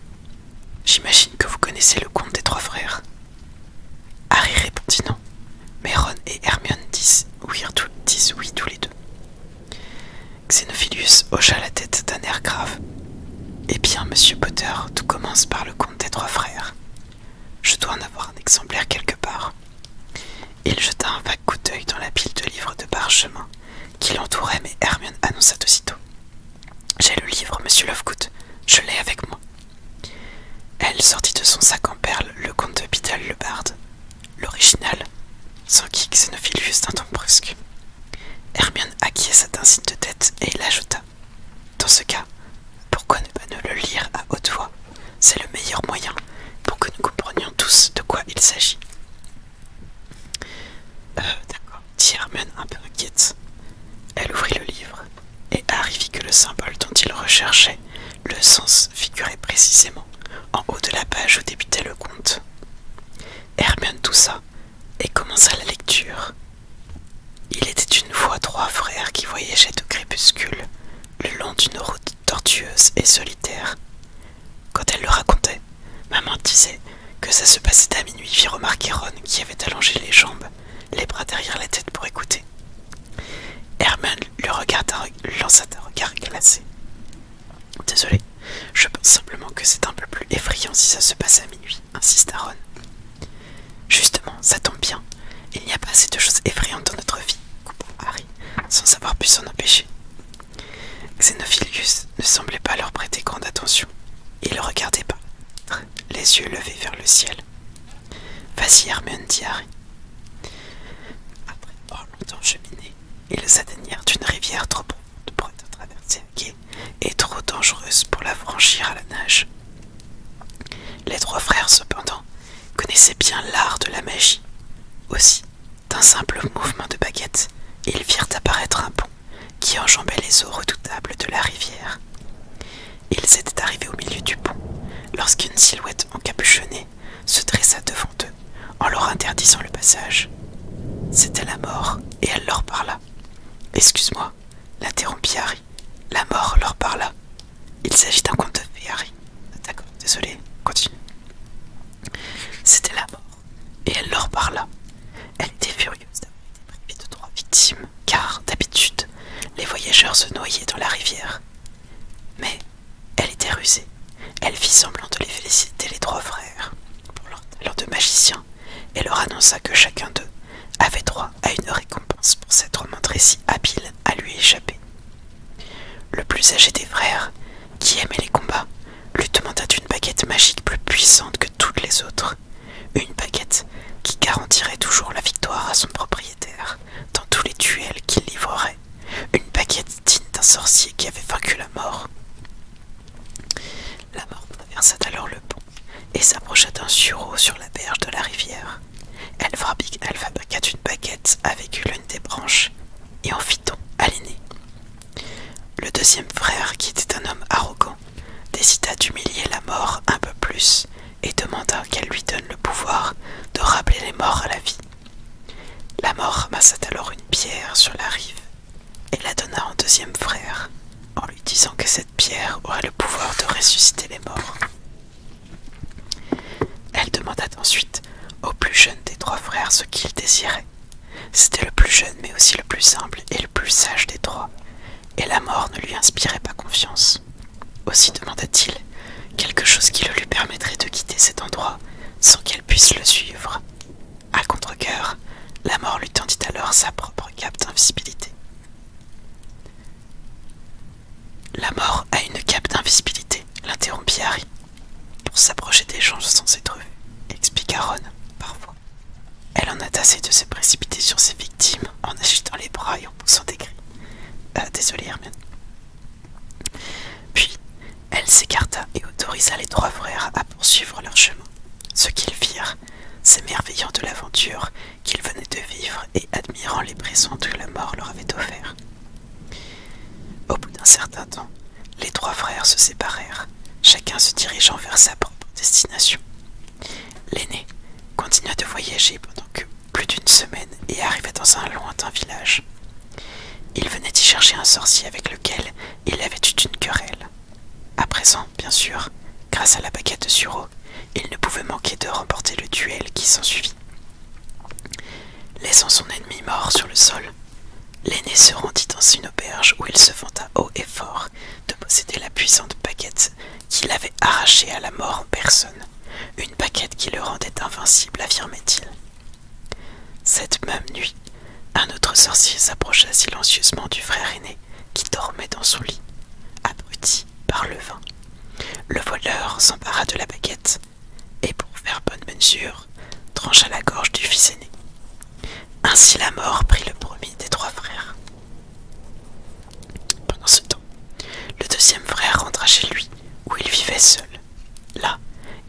J'imagine que vous connaissez le conte des trois frères. Harry répondit non, mais Ron et Hermione disent oui tous les deux. Xenophilius hocha la tête d'un air grave. Eh bien, monsieur Potter, tout commence par le conte des trois frères. Je dois en avoir un exemplaire quelque part. Il jeta un vague coup d'œil dans la pile de livres de parchemin qui l'entourait, mais Hermione annonça aussitôt. J'ai le livre, monsieur Lovegood, je l'ai avec moi. Elle sortit de son sac en perles le conte de Beedle le barde, l'original, sans qui Xenophilius d'un ton brusque. Hermione acquiesça d'un signe de tête et il ajouta. Dans ce cas, pourquoi ne pas le lire à haute voix? C'est le meilleur moyen pour que nous comprenions tous de quoi il s'agit. D'accord, dit Hermione un peu inquiète. Elle ouvrit le livre, et Harry vit que le symbole dont il recherchait le sens figurait précisément en haut de la page où débutait le conte. Hermione toussa, et commença la lecture. Il était une fois 3 frères qui voyageaient au crépuscule, le long d'une route tortueuse et solitaire. Quand elle le racontait, maman disait que ça se passait à minuit, fit remarquer Ron qui avait allongé les jambes, les bras derrière la tête pour écouter. Hermione le regarda, lui lança un regard glacé. Désolé, je pense simplement que c'est un peu plus effrayant si ça se passe à minuit, insista Ron. Justement, ça tombe bien. Il n'y a pas assez de choses effrayantes dans notre vie, coupa Harry, sans avoir pu s'en empêcher. Xenophilius ne semblait pas leur prêter grande attention. Il le regardait par la fenêtre, les yeux levés vers le ciel. Vas-y, Hermione, dit Harry. Après avoir longtemps cheminé, ils atteignirent une rivière trop profonde pour être traversée à quai et trop dangereuse pour la franchir à la nage. Les 3 frères, cependant, connaissaient bien l'art de la magie. Aussi, d'un simple mouvement de baguette, ils firent apparaître un pont qui enjambait les eaux redoutables de la rivière. Ils étaient arrivés au milieu du pont, lorsqu'une silhouette encapuchonnée se dressa devant eux, en leur interdisant le passage. C'était la mort, et elle leur parla. « Excuse-moi, » l'interrompit Harry. « La mort leur parla. Il s'agit d'un conte de fées, Harry. »« D'accord, désolé, continue. » C'était la mort, et elle leur parla. Elle était furieuse d'avoir été privée de 3 victimes, car, d'habitude, les voyageurs se noyaient dans la rivière. Mais elle était rusée. Elle fit semblant de les féliciter les 3 frères pour leur talent de magicien et leur annonça que chacun d'eux avait droit à une récompense pour s'être montré si habile à lui échapper. Le plus âgé des frères, qui aimait les combats, lui demanda d'une baguette magique plus puissante que toutes les autres, une baguette qui garantirait toujours la victoire à son propriétaire dans tous les duels qu'il livrerait, une baguette digne d'un sorcier qui avait vaincu la mort. La mort traversa alors le pont et s'approcha d'un sureau sur la berge de la rivière. Elle fabriqua une baguette avec l'une des branches et en fit don à l'aîné. Le deuxième frère, qui était un homme arrogant, décida d'humilier la mort un peu plus et demanda qu'elle lui donne le pouvoir de rappeler les morts à la vie. La mort ramassa alors une pierre sur la rive et la donna au deuxième frère, en lui disant que cette pierre aurait le pouvoir de ressusciter les morts. Elle demanda ensuite au plus jeune des 3 frères ce qu'il désirait. C'était le plus jeune mais aussi le plus humble et le plus sage des 3, et la mort ne lui inspirait pas confiance. Aussi demanda-t-il quelque chose qui le lui permettrait de quitter cet endroit sans qu'elle puisse le suivre. À contre-cœur, la mort lui tendit alors sa propre cape d'invisibilité. La mort a une cape d'invisibilité, l'interrompit Harry, pour s'approcher des gens sans être vue, expliqua Ron. Parfois, elle en a assez de se précipiter sur ses victimes en agitant les bras et en poussant des cris. Désolé, Hermione. Puis, elle s'écarta et autorisa les 3 frères à poursuivre leur chemin, ce qu'ils firent, s'émerveillant de l'aventure qu'ils venaient de vivre et admirant les présents que la mort leur avait offerts. Au bout d'un certain temps, les 3 frères se séparèrent, chacun se dirigeant vers sa propre destination. L'aîné continua de voyager pendant plus d'une semaine et arriva dans un lointain village. Il venait d'y chercher un sorcier avec lequel il avait eu une querelle. À présent, bien sûr, grâce à la baguette de sureau, il ne pouvait manquer de remporter le duel qui s'ensuivit. Laissant son ennemi mort sur le sol, l'aîné se rendit dans une auberge où il se vanta haut et fort de posséder la puissante baguette qu'il avait arrachée à la mort en personne, une baguette qui le rendait invincible, affirmait-il. Cette même nuit, un autre sorcier s'approcha silencieusement du frère aîné qui dormait dans son lit, abruti par le vin. Le voleur s'empara de la baguette et, pour faire bonne mesure, trancha la gorge du fils aîné. Ainsi la mort prit le premier des 3 frères. Pendant ce temps, le deuxième frère rentra chez lui, où il vivait seul. Là,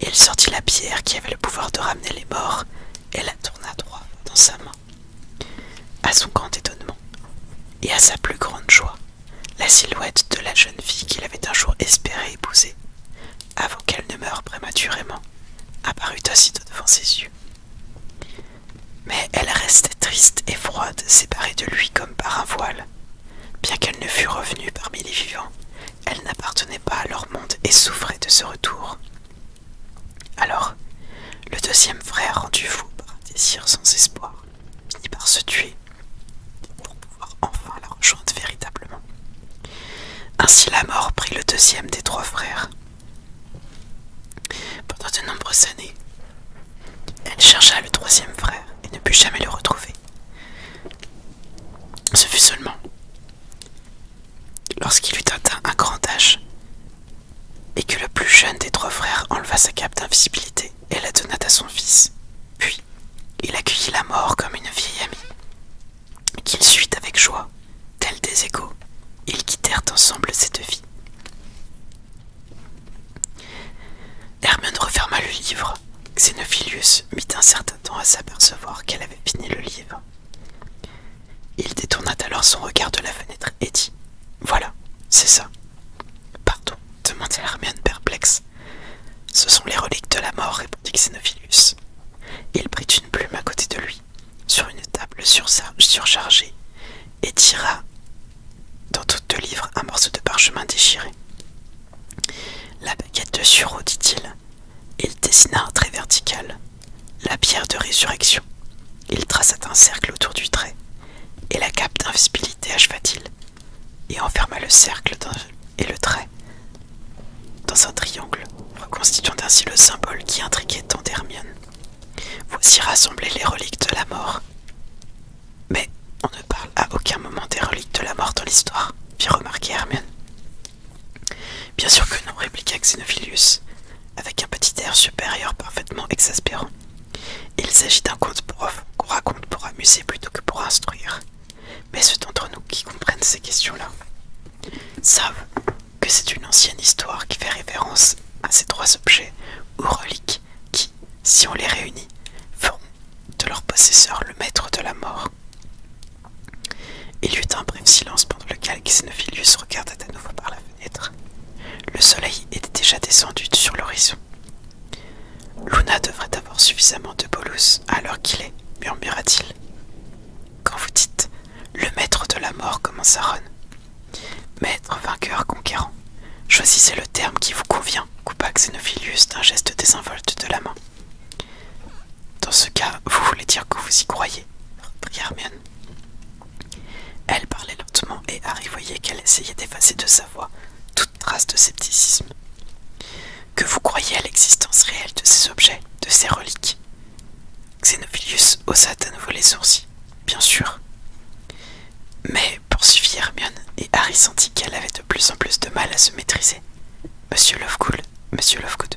il sortit la pierre qui avait le pouvoir de ramener les morts et la tourna 3 fois dans sa main. À son grand étonnement, et à sa plus grande joie, la silhouette de la jeune fille qu'il avait un jour espéré épouser, avant qu'elle ne meure prématurément, apparut aussitôt devant ses yeux. Mais elle restait triste et froide, séparée de lui comme par un voile. Bien qu'elle ne fût revenue parmi les vivants, elle n'appartenait pas à leur monde et souffrait de ce retour. Alors, le deuxième frère, rendu fou par un désir sans espoir, finit par se tuer pour pouvoir enfin la rejoindre véritablement. Ainsi la mort prit le deuxième des trois frères. Pendant de nombreuses années, elle chercha le troisième frère et ne put jamais le retrouver. Ce fut seulement lorsqu'il eut atteint un grand âge et que le plus jeune des trois frères enleva sa cape d'invisibilité et la donna à son fils. Puis, il accueillit la mort comme une vieille amie, qu'il suit avec joie, tels des égaux. Ils quittèrent ensemble cette vie. Hermione referma le livre. Xenophilius mit un certain temps à s'apercevoir qu'elle avait fini le livre. Il détourna alors son regard de la fenêtre et dit « Voilà, c'est ça. » « Pardon, demanda Hermione perplexe. « Ce sont les reliques de la mort, répondit Xenophilius. Il prit une plume à côté de lui, sur une table surchargée, et tira dans tout le livre un morceau de parchemin déchiré. La baguette de Suro, dit-il. Il dessina un trait vertical, la pierre de résurrection. Il traça un cercle autour du trait, et la cape d'invisibilité, acheva-t-il, et enferma le cercle et le trait dans un triangle, reconstituant ainsi le symbole qui intriguait tant d'Hermione. Voici rassemblées les reliques de la mort. Mais on ne parle à aucun moment des reliques de la mort dans l'histoire, fit remarquer Hermione. Bien sûr que non, répliqua Xenophilius, avec un petit air supérieur parfaitement exaspérant. Il s'agit d'un conte qu'on raconte pour amuser plutôt que pour instruire. Mais ceux d'entre nous qui comprennent ces questions-là savent que c'est une ancienne histoire qui fait référence à ces trois objets ou reliques qui, si on les réunit, feront de leur possesseur le maître de la mort. Il y eut un bref silence pendant lequel Xenophilius regarda à nouveau par la fenêtre. Le soleil était déjà descendu sur l'horizon. Luna devrait avoir suffisamment de bolus à l'heure qu'il est, murmura-t-il. Quand vous dites « le maître de la mort » commença Ron. « Maître, vainqueur, conquérant. Choisissez le terme qui vous convient » coupa Xenophilius d'un geste désinvolte de la main. « Dans ce cas, vous voulez dire que vous y croyez » reprit Hermione. Elle parlait lentement et Harry voyait qu'elle essayait d'effacer de sa voix toute trace de scepticisme. « Que vous croyez à l'existence réelle de ces objets, de ces reliques ?» Xenophilius haussa à nouveau les sourcils. « Bien sûr. » Mais, poursuivit Hermione, et Harry sentit qu'elle avait de plus en plus de mal à se maîtriser. « Monsieur Lovegood,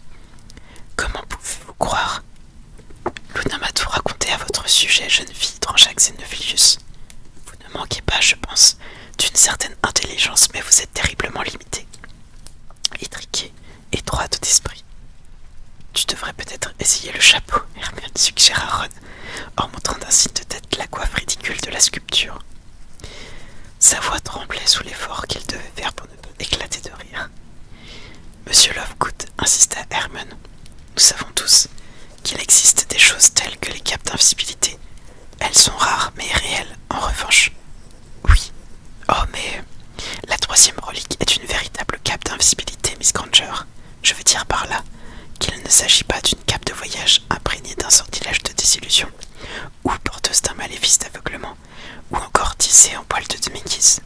comment pouvez-vous croire ?» Luna m'a tout raconté à votre sujet, jeune fille, trancha Xenophilius. Vous ne manquez pas, je pense, d'une certaine intelligence, mais vous êtes terriblement limitée. Étriquée, étroite d'esprit. Tu devrais peut-être essayer le chapeau, Hermione suggéra Ron, en montrant d'un signe de tête la coiffe ridicule de la sculpture. Sa voix tremblait sous l'effort qu'il devait faire pour ne pas éclater de rire. Monsieur Lovegood, insista Hermione, nous savons tous qu'il existe des choses telles que les capes d'invisibilité. Elles sont rares mais réelles, en revanche. Oui. Oh, mais la troisième relique est une véritable cape d'invisibilité, Miss Granger. Je veux dire par là qu'il ne s'agit pas d'une cape de voyage imprégnée d'un sortilège de désillusion, ou porteuse d'un maléfice d'aveuglement, ou encore tissée en poil de Dementis.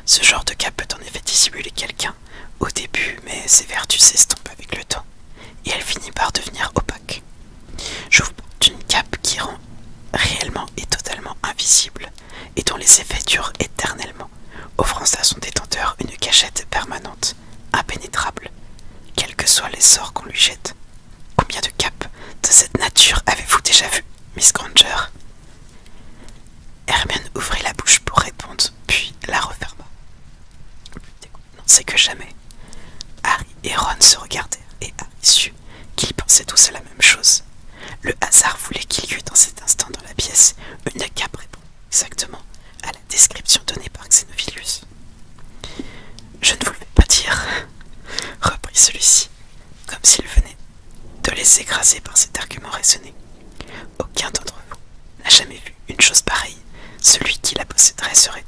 Ce genre de cape peut en effet dissimuler quelqu'un au début, mais ses vertus s'estompent avec le temps, et elle finit par devenir opaque. Je vous parle d'une cape qui rend réellement et totalement invisible, et dont les effets durent éternellement, offrant à son détenteur une cachette permanente, impénétrable, quels que soient les sorts qu'on lui jette. Combien de capes de cette nature avez-vous déjà vu, Miss Granger? Hermione ouvrit la bouche pour répondre, puis la referma. Non, c'est que jamais. Harry et Ron se regardèrent, et Harry sut qu'ils pensaient tous à la même chose. Le hasard voulait qu'il y eût dans cet instant dans la pièce une cape répondant exactement à la description donnée par Xenophilius. Je ne vous le fais pas dire, reprit celui-ci, comme s'il venait de les écraser par cet argument raisonné. Aucun d'entre vous chose pareille, celui qui la posséderait serait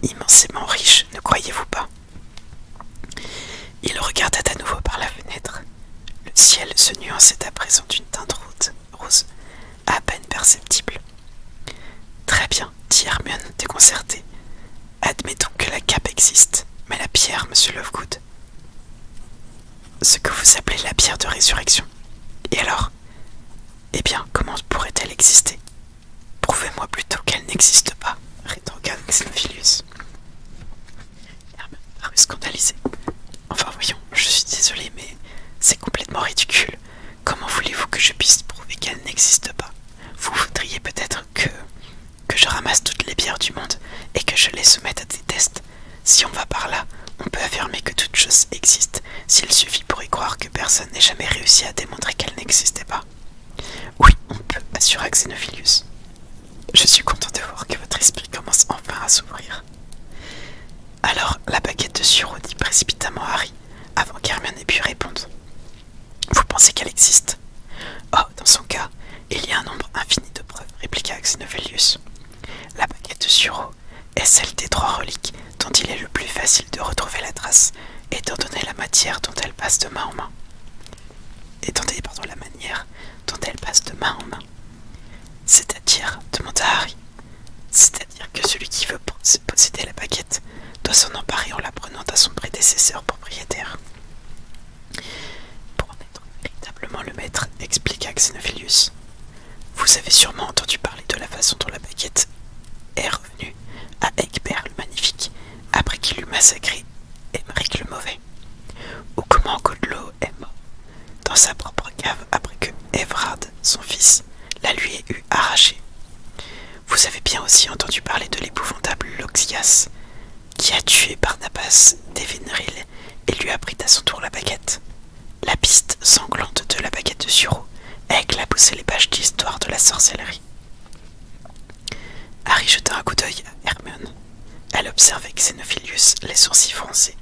immensément riche, ne croyez-vous pas? Il regarda à nouveau par la fenêtre. Le ciel se nuançait à présent d'une teinte rose, à peine perceptible. Très bien, dit Hermione déconcertée. Admettons que la cape existe, mais la pierre, monsieur Lovegood. Ce que vous appelez la pierre de résurrection. Et alors? Eh bien, comment pourrait-elle exister? Prouvez-moi plutôt qu'elle n'existe pas, rétorqua Xenophilius. Hermione parut scandalisée. Enfin voyons, je suis désolée, mais c'est complètement ridicule. Comment voulez-vous que je puisse prouver qu'elle n'existe pas? Vous voudriez peut-être que je ramasse toutes les pierres du monde et que je les soumette à des tests. Si on va par là, on peut affirmer que toute chose existe, s'il suffit pour y croire que personne n'ait jamais réussi à démontrer qu'elle n'existait pas. Oui, on peut, assura Xenophilius. Je suis content de voir que votre esprit commence enfin à s'ouvrir. Alors, la baguette de sureau dit précipitamment Harry, avant qu'Hermione ait pu répondre. Vous pensez qu'elle existe? Oh, dans son cas, il y a un nombre infini de preuves, répliqua Xenophilius. La baguette de sureau est celle des 3 reliques dont il est le plus facile de retrouver la trace, étant donné la matière dont elle passe de main en main. La manière dont elle passe de main en main. C'est-à-dire, demanda Harry, c'est-à-dire que celui qui veut posséder la baguette doit s'en emparer en la prenant à son prédécesseur propriétaire. Pour en être véritablement le maître, expliqua Xenophilius. Vous avez sûrement entendu parler de la façon dont la baguette est revenue à Egbert le Magnifique après qu'il eut massacré Émeric le Mauvais, ou comment Godlow est mort dans sa propre cave après que Evrard, son fils, la lui ait eu arrachée. Vous avez bien aussi entendu parler de l'épouvantable Loxias, qui a tué Barnabas d'Evenril et lui a pris à son tour la baguette. La piste sanglante de la baguette de sureau a éclaboussé les pages d'histoire de la sorcellerie. Harry jeta un coup d'œil à Hermione. Elle observait Xenophilius, les sourcils froncés,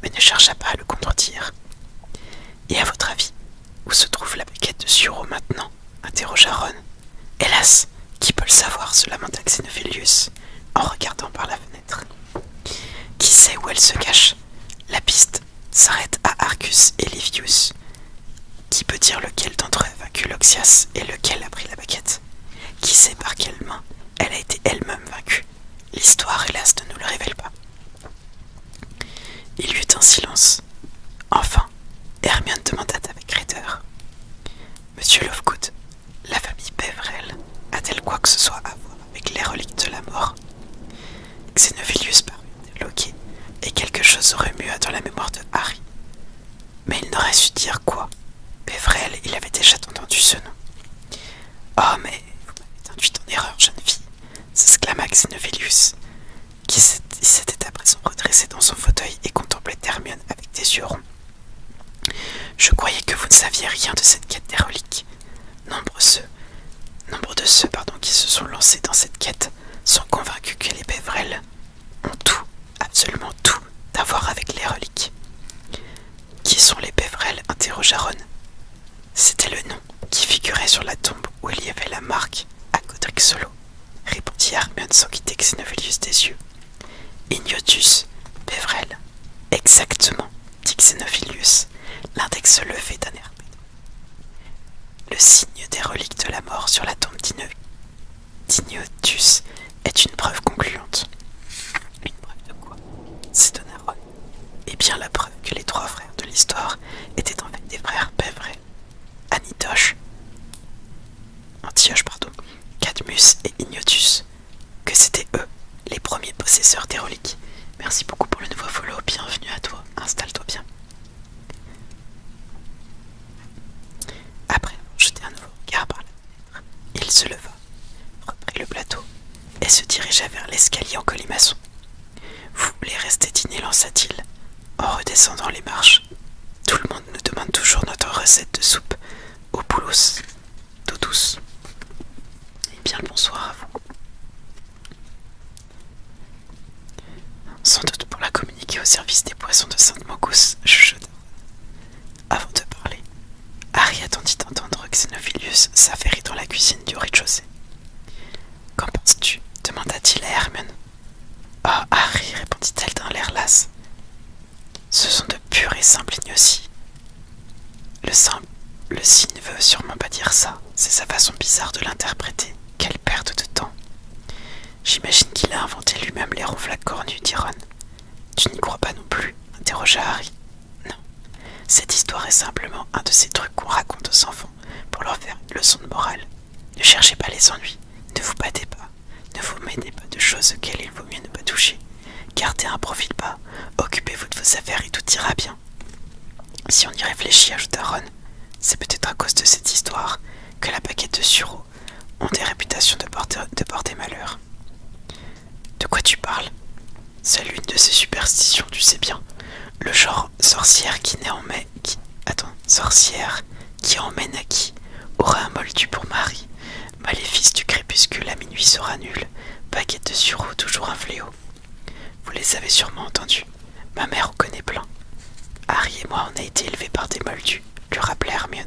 mais ne chercha pas à le contredire. Et à votre avis, où se trouve la baguette de sureau maintenant? Interrogea Ron. Hélas, qui peut le savoir? Se lamenta Xenophilius, en regardant par la fenêtre. Qui sait où elle se cache? La piste s'arrête à Arcus et Livius. Qui peut dire lequel d'entre eux a vaincu Loxias et lequel a pris la baguette? Qui sait par quelle main elle a été elle-même vaincue? L'histoire, hélas, ne nous le révèle pas. Il y eut un silence. Enfin, Hermione demanda avec raideur. Monsieur Lovegood, la famille Peverell a-t-elle quoi que ce soit à voir avec les reliques de la mort? Xenophilius parut interloqué, et quelque chose remua dans la mémoire de Harry. Mais il n'aurait su dire quoi. Peverell, il avait déjà entendu ce nom. Oh, mais vous m'avez induite en erreur, jeune fille, s'exclama Xenophilius, qui s'était à présent redressé dans son fauteuil et contemplait Hermione avec des yeux ronds. Je croyais que vous ne saviez rien de cette quête des reliques. Nombre de ceux qui se sont lancés dans cette quête sont convaincus que les Peverell ont tout, absolument tout, à voir avec les reliques. Qui sont les Peverell? Interrogea Ron. C'était le nom qui figurait sur la tombe où il y avait la marque à Godric Solo, répondit Hermione sans quitter Xenophilius des yeux. Ignotus Peverell. Exactement, dit Xenophilius, l'index levé d'un air pédant. Le signe des reliques de la mort sur la tombe d'Ignotus est une preuve concluante. Une preuve de quoi? S'étonna Ron. Eh bien la preuve que les 3 frères de l'histoire étaient en fait des frères Peverell. Antioche, Cadmus et Ignotus, que c'était eux, les premiers possesseurs des reliques. Merci beaucoup pour le nouveau follow, bienvenue à toi, installe-toi bien. Après avoir jeté un nouveau regard par la fenêtre, il se leva, reprit le plateau et se dirigea vers l'escalier en colimaçon. Vous voulez rester dîner, lança-t-il, en redescendant les marches. Tout le monde nous demande toujours notre recette de soupe au boulos d'eau douce. Eh bien, le bonsoir à vous. Sans doute pour la communiquer au service des poissons de Sainte-Maugousse, chuchota. Avant de parler, Harry attendit d'entendre Xenophilius s'affairer dans la cuisine du rez-de-chaussée. Qu'en penses-tu? cria-t-il à Hermione. Ah, Harry, répondit-elle d'un air las. Ce sont de purs et simples ignoties. Le signe ne veut sûrement pas dire ça. C'est sa façon bizarre de l'interpréter. Quelle perte de temps. J'imagine qu'il a inventé lui-même les ronflacs cornus, dit Ron. Tu n'y crois pas non plus, interrogea Harry. Non. Cette histoire est simplement un de ces trucs qu'on raconte aux enfants pour leur faire une leçon de morale. Ne cherchez pas les ennuis. Ne vous battez pas. Ne vous mêlez pas de choses auxquelles il vaut mieux ne pas toucher. Gardez un profil bas. Occupez-vous de vos affaires et tout ira bien. Si on y réfléchit, ajouta Ron, c'est peut-être à cause de cette histoire que la paquette de sureaux ont des réputations de porter malheur. De quoi tu parles? C'est l'une de ces superstitions, tu sais bien. Le genre sorcière qui emmène à qui aura un moldu pour mari. Maléfice du crépuscule à minuit sera nul. Paquette de sureaux, toujours un fléau. Vous les avez sûrement entendus. Ma mère en connaît plein. Harry et moi, on a été élevés par des moldus, lui rappelait Hermione.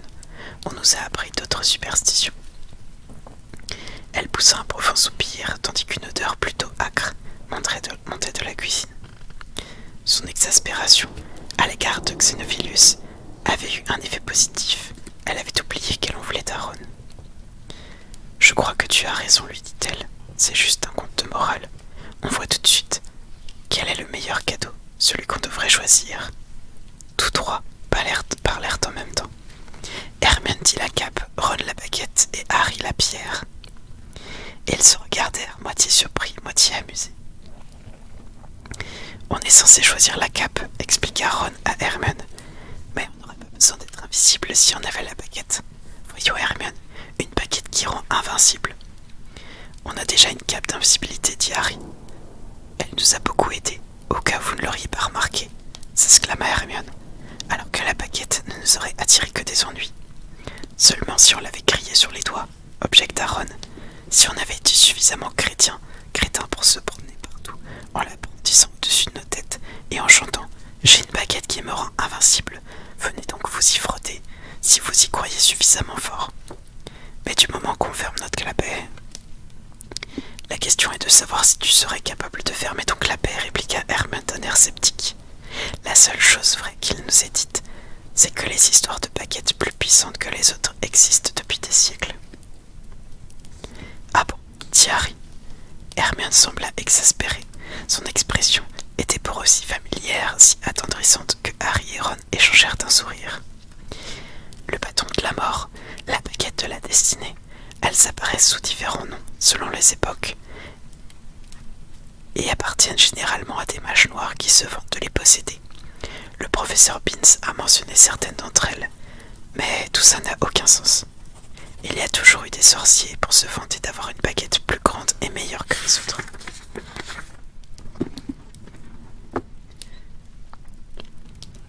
On nous a appris d'autres superstitions. Elle poussa un profond soupir, tandis qu'une odeur plutôt âcre montait de la cuisine. Son exaspération à l'égard de Xenophilius avait eu un effet positif. Elle avait oublié qu'elle en voulait à Ron. Je crois que tu as raison, lui dit-elle. C'est juste un conte de morale. On voit tout de suite. Quel est le meilleur cadeau? Celui qu'on devrait choisir. Tous trois parlèrent en même temps. Hermione dit la cape, Ron la baguette et Harry la pierre. Et ils se regardèrent, moitié surpris, moitié amusés. On est censé choisir la cape, expliqua Ron à Hermione. Mais on n'aurait pas besoin d'être invisible si on avait la baguette. Voyons Hermione, une baguette qui rend invincible. On a déjà une cape d'invisibilité, dit Harry. Elle nous a beaucoup aidés, au cas où vous ne l'auriez pas remarqué, s'exclama Hermione, alors que la baguette ne nous aurait attiré que des ennuis. Seulement si on l'avait grillée sur les doigts, objecta Ron. Si on avait été suffisamment crétin pour se promener partout, en la brandissant au-dessus de nos têtes et en chantant « J'ai une baguette qui me rend invincible, venez donc vous y frotter, si vous y croyez suffisamment fort. » Mais du moment qu'on ferme notre clapet... La question est de savoir si tu serais capable de fermer ton clapet, répliqua Hermione d'un air sceptique. La seule chose vraie qu'il nous ait dite, c'est que les histoires de baguettes plus puissantes que les autres existent depuis des siècles. Ah bon, dit Harry. Hermione sembla exaspérée. Son expression était pour eux si familière, si attendrissante que Harry et Ron échangèrent un sourire. Le bâton de la mort, la baguette de la destinée, elles apparaissent sous différents noms, selon les époques, et appartiennent généralement à des mages noirs qui se vantent de les posséder. Le professeur Binns a mentionné certaines d'entre elles, mais tout ça n'a aucun sens. Il y a toujours eu des sorciers pour se vanter d'avoir une baguette plus grande et meilleure que les autres.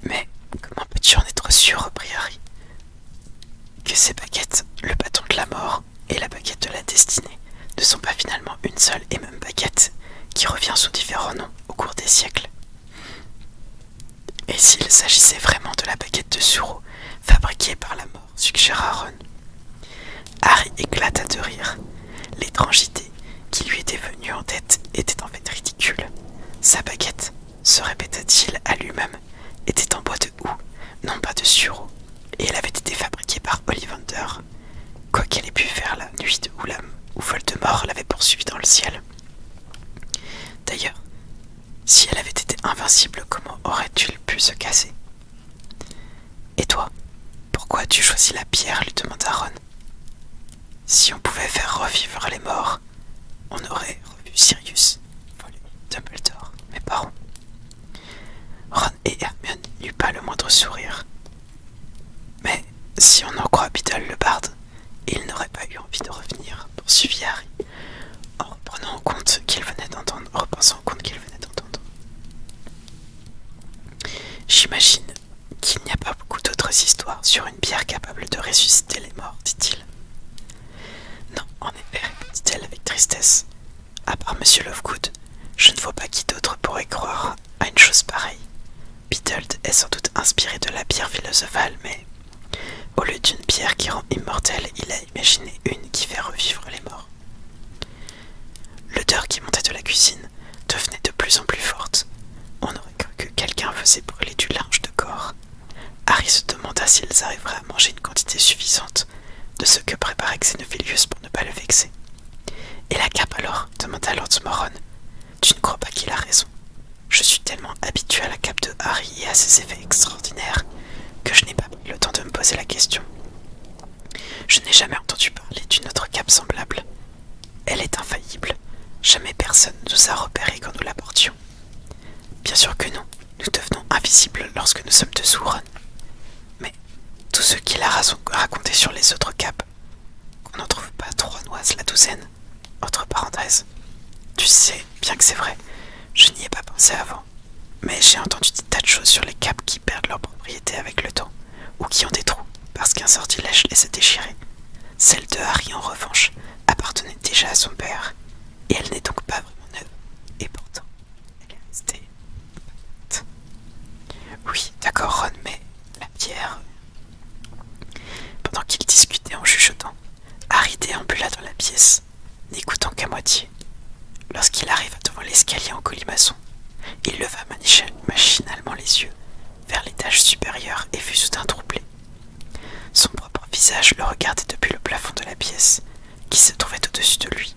Mais comment peux-tu en être sûr, reprit Harry, que ces baguettes, le bâton de la mort et la baguette de la destinée, ne sont pas finalement une seule et même baguette qui revient sous différents noms au cours des siècles? Et s'il s'agissait vraiment de la baguette de sureau fabriquée par la mort, suggéra Ron. Harry éclata de rire. L'étrange idée qui lui était venue en tête était en fait ridicule. Sa baguette, se répéta-t-il à lui-même, était en bois de houx, non pas de sureau, et elle avait été fabriquée par Ollivander, quoi qu'elle ait pu faire la nuit où Voldemort l'avait poursuivie dans le ciel. D'ailleurs, si elle avait été invincible, comment aurait-il pu se casser? Et toi, pourquoi as-tu choisi la pierre? Lui demanda Ron. Si on pouvait faire revivre les morts, on aurait revu Sirius, volé Dumbledore, mes parents. Ron et Hermione n'eurent pas le moindre sourire. Mais si on en croit Beedle le barde, il n'aurait pas eu envie de revenir, poursuivit Harry, en reprenant en compte qu'il venait d'entendre, J'imagine qu'il n'y a pas beaucoup d'autres histoires sur une pierre capable de ressusciter les morts, dit-il. Non, en effet, répondit-elle avec tristesse. À part Monsieur Lovegood, je ne vois pas qui d'autre pourrait croire à une chose pareille. Beedle est sans doute inspiré de la pierre philosophale, mais au lieu d'une pierre qui rend immortelle, il a imaginé une qui fait revivre les morts. L'odeur qui montait sérieusement Ron. Tu ne crois pas qu'il a raison? Je suis tellement habitué à la cape de Harry et à ses effets extraordinaires que je n'ai pas pris le temps de me poser la question. Je n'ai jamais entendu parler d'une autre cape semblable. Elle est infaillible. Jamais personne ne nous a repérés quand nous la portions. Bien sûr que non, nous devenons invisibles lorsque nous sommes dessous, Ron. Mais tout ce qu'il a raconté sur les autres capes, qu'on n'en trouve pas 3 noises la douzaine, entre parenthèses. Tu sais bien que c'est vrai, je n'y ai pas pensé avant. Mais j'ai entendu des tas de choses sur les capes qui perdent leur propriété avec le temps, ou qui ont des trous, parce qu'un sortilège les a déchirés. Celle de Harry, en revanche, appartenait déjà à son père, et elle n'est donc pas vraiment neuve, et pourtant, elle est restée. Oui, d'accord, Ron, mais la pierre... Pendant qu'ils discutaient en chuchotant, Harry déambula dans la pièce, n'écoutant qu'à moitié. Lorsqu'il arriva devant l'escalier en colimaçon, il leva machinalement les yeux vers l'étage supérieur et fut soudain troublé. Son propre visage le regardait depuis le plafond de la pièce, qui se trouvait au-dessus de lui.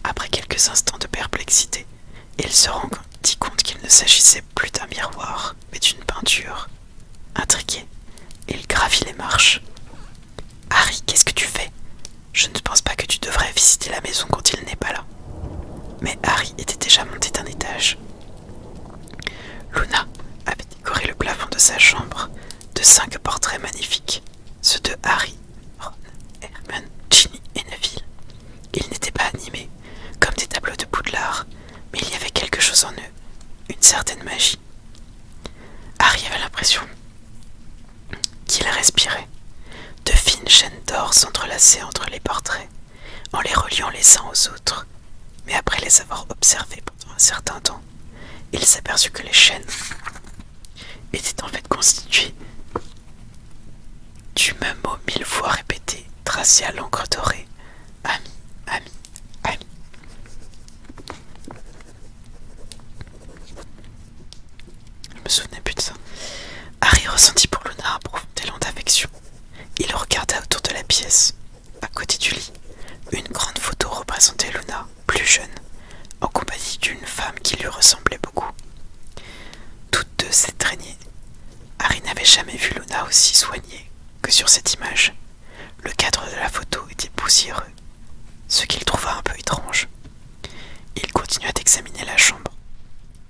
Après quelques instants de perplexité, il se rendit compte qu'il ne s'agissait plus d'un miroir, mais d'une peinture. Intrigué, il gravit les marches. « Harry, qu'est-ce que tu fais? Je ne pense pas que tu devrais visiter la maison quand il n'est pas là. » Mais Harry était déjà monté d'un étage. Luna avait décoré le plafond de sa chambre de 5 portraits magnifiques, ceux de Harry, Ron, Hermione, Ginny et Neville. Ils n'étaient pas animés, comme des tableaux de Poudlard, mais il y avait quelque chose en eux, une certaine magie. Harry avait l'impression qu'il respirait. De fines chaînes d'or s'entrelaçaient entre les portraits, en les reliant les uns aux autres, mais après les avoir observés pendant un certain temps, il s'aperçut que les chaînes étaient en fait constituées du même mot 1000 fois répété, tracé à l'encre dorée. Ami, ami, ami. Je me souvenais plus de ça. Harry ressentit pour Luna un profond élan d'affection. Il regarda autour de la pièce. À côté du lit, une grande photo représentait Luna, plus jeune, en compagnie d'une femme qui lui ressemblait beaucoup. Toutes deux s'étreignaient. Harry n'avait jamais vu Luna aussi soignée que sur cette image. Le cadre de la photo était poussiéreux, ce qu'il trouva un peu étrange. Il continua d'examiner la chambre.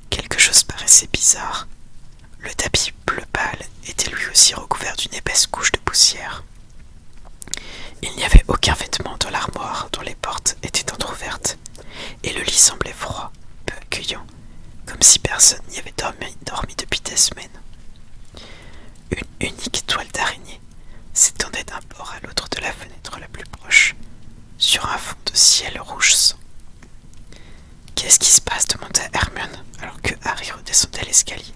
Quelque chose paraissait bizarre. Le tapis bleu pâle était lui aussi recouvert d'une épaisse couche de poussière. Il n'y avait aucun vêtement dans l'armoire dont les portes étaient entrouvertes, et le lit semblait froid, peu accueillant, comme si personne n'y avait dormi depuis des semaines. Une unique toile d'araignée s'étendait d'un bord à l'autre de la fenêtre la plus proche, sur un fond de ciel rouge sang. « Qu'est-ce qui se passe ?» demanda Hermione, alors que Harry redescendait l'escalier.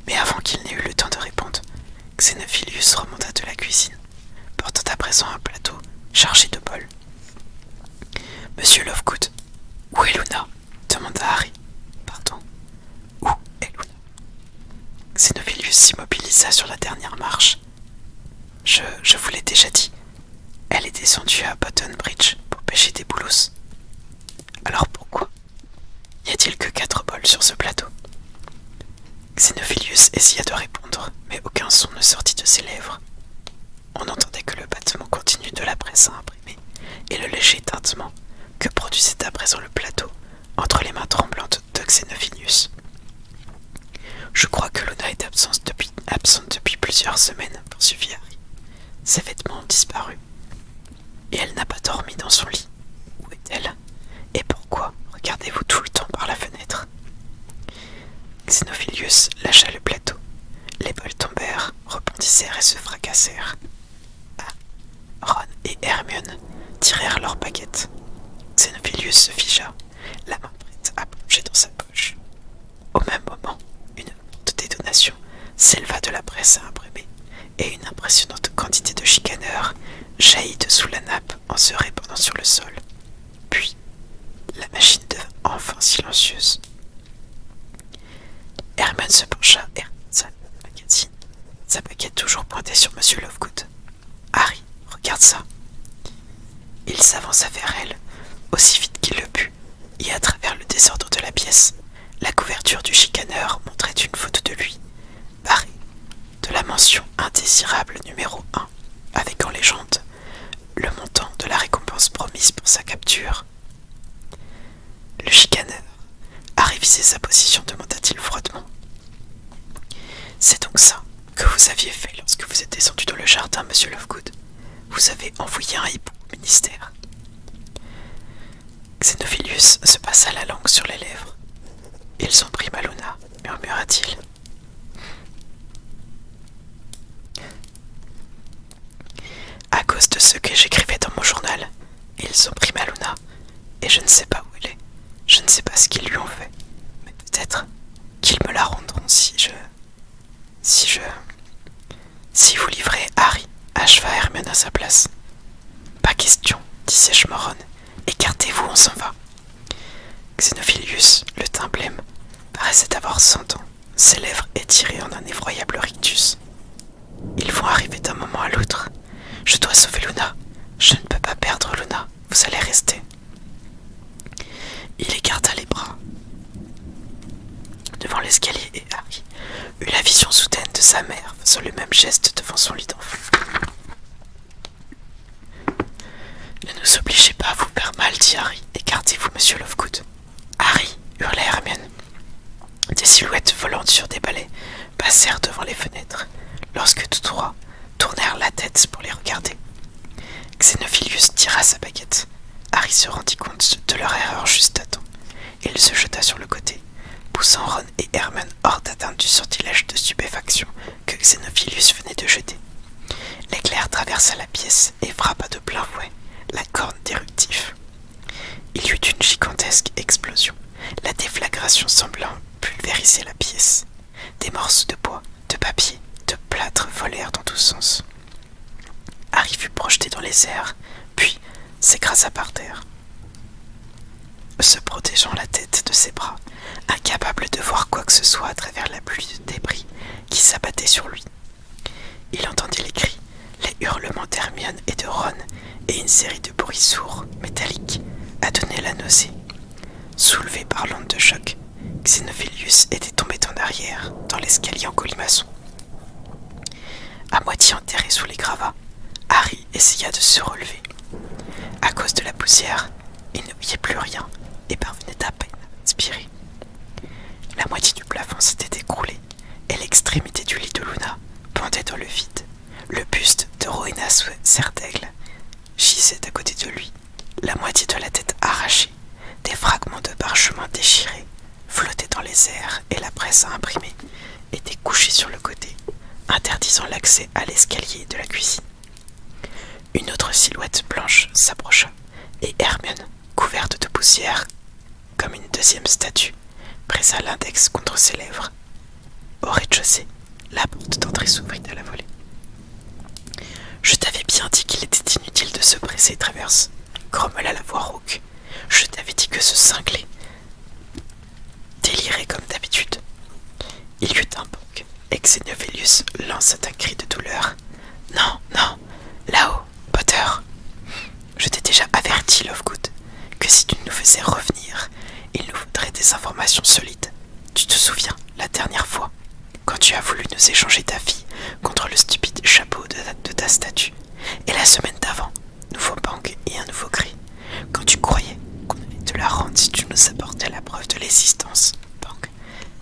Mais avant qu'il n'ait eu le temps de répondre, Xenophilius remonta de la cuisine, portant à présent un plateau chargé de bols. « Monsieur Lovegood, où est Luna ?» demanda Harry. « Pardon, où est Luna ?» Xenophilius s'immobilisa sur la dernière marche. « Je vous l'ai déjà dit, elle est descendue à Button Bridge pour pêcher des boulos. » « Alors pourquoi y a-t-il que 4 bols sur ce plateau ?» Xenophilius essaya de répondre, mais aucun son ne sortit de ses lèvres. On n'entendait que le battement continu de la presse à imprimer et le léger tintement que produisait à présent le plateau entre les mains tremblantes de Xenophilius. « Je crois que Luna est absente depuis plusieurs semaines, » poursuivit Harry. « Ses vêtements ont disparu. Et elle n'a pas dormi dans son lit. Où est-elle? Et pourquoi regardez-vous tout le temps par la fenêtre ?» Xenophilius lâcha le plateau. Les bols tombèrent, rebondissèrent et se fracassèrent. Ron et Hermione tirèrent leurs baguettes. Xenophilius se figea, la main prête à plonger dans sa poche. Au même moment, une forte détonation s'éleva de la presse à imprimer, et une impressionnante quantité de chicaneurs jaillit de sous la nappe en se répandant sur le sol. Puis, la machine devint enfin silencieuse. Hermione se pencha et sa magazine, sa baguette toujours pointée sur Monsieur Lovegood. « Harry, regarde ça !» Il s'avança vers elle, aussi vite qu'il le put, pièce. La couverture du chicaneur montrait une photo de lui, barrée de la mention indésirable numéro 1, avec en légende le montant de la récompense promise pour sa capture. Le chicaneur a révisé sa position, demanda-t-il froidement. C'est donc ça que vous aviez fait lorsque vous êtes descendu dans le jardin, monsieur Lovegood. Vous avez envoyé un hibou au ministère. Xenophilius se passa la langue sur les lèvres. Ils ont pris Maluna, murmura-t-il. À cause de ce que j'écrivais dans mon journal, ils ont pris Maluna, et je ne sais pas où elle est. Je ne sais pas ce qu'ils lui ont fait, mais peut-être qu'ils me la rendront si vous livrez Harry, acheva Hermione à sa place. Pas question, dit sèchement Ron. Écartez-vous, on s'en va. Xenophilius, le teint blême, paraissait avoir 100 ans, ses lèvres étirées en un effroyable rictus. Ils vont arriver d'un moment à l'autre. Je dois sauver Luna. Je ne peux pas perdre Luna. Vous allez rester. Il écarta les bras devant l'escalier et Harry eut la vision soudaine de sa mère faisant le même geste devant son lit d'enfant. Ne nous obligez pas à vous faire mal, dit Harry. Écartez-vous, monsieur Lovegood. Harry, hurla Hermione. Des silhouettes volantes sur des balais passèrent devant les fenêtres, lorsque tous trois tournèrent la tête pour les regarder. Xenophilius tira sa baguette. Harry se rendit compte de leur erreur juste à temps, et il se jeta sur le côté, poussant Ron et Hermione hors d'atteinte du sortilège de stupéfaction que Xenophilius venait de jeter. L'éclair traversa la pièce et frappa de plein fouet la corne d'éruptif. Il y eut une gigantesque explosion, la déflagration semblant pulvériser la pièce. Des morceaux de bois, de papier, de plâtre volèrent dans tous sens. Harry fut projeté dans les airs, puis s'écrasa par terre, se protégeant la tête de ses bras, incapable de voir quoi que ce soit à travers la pluie de débris qui s'abattait sur lui. Il entendit les cris, les hurlements d'Hermione et de Ron, et une série de bruits sourds, métalliques, à donner la nausée. Soulevé par l'onde de choc, Xenophilius était tombé en arrière, dans l'escalier en colimaçon. À moitié enterré sous les gravats, Harry essaya de se relever. À cause de la poussière, il ne voyait plus rien et parvenait à peine à respirer. La moitié du plafond s'était écroulée et l'extrémité du lit de Luna pendait dans le vide. Le buste de Rowena Serdaigle gisait à côté de lui, la moitié de la tête arrachée. Des fragments de parchemin déchirés flottaient dans les airs et la presse à imprimer était couchée sur le côté, interdisant l'accès à l'escalier de la cuisine. Une autre silhouette blanche s'approcha, et Hermione, couverte de poussière, comme une deuxième statue, pressa l'index contre ses lèvres. Au rez-de-chaussée, la porte d'entrée s'ouvrit à la volée. Je t'avais bien dit qu'il était inutile de se presser, Travers, grommela la voix rauque. Je t'avais dit que ce cinglé délirait comme d'habitude. Il y eut un bang, et Xenophilius lança un cri de douleur. Non, non, là-haut, Potter. Je t'ai déjà averti, Lovegood, que si tu nous faisais revenir, il nous faudrait des informations solides. Tu te souviens, la dernière fois, quand tu as voulu nous échanger ta fille contre le stupide chapeau de ta statue, et la semaine d'avant, nouveau bang et un nouveau cri, quand tu croyais qu'on allait te la rendre si tu nous apportais la preuve de l'existence, bang,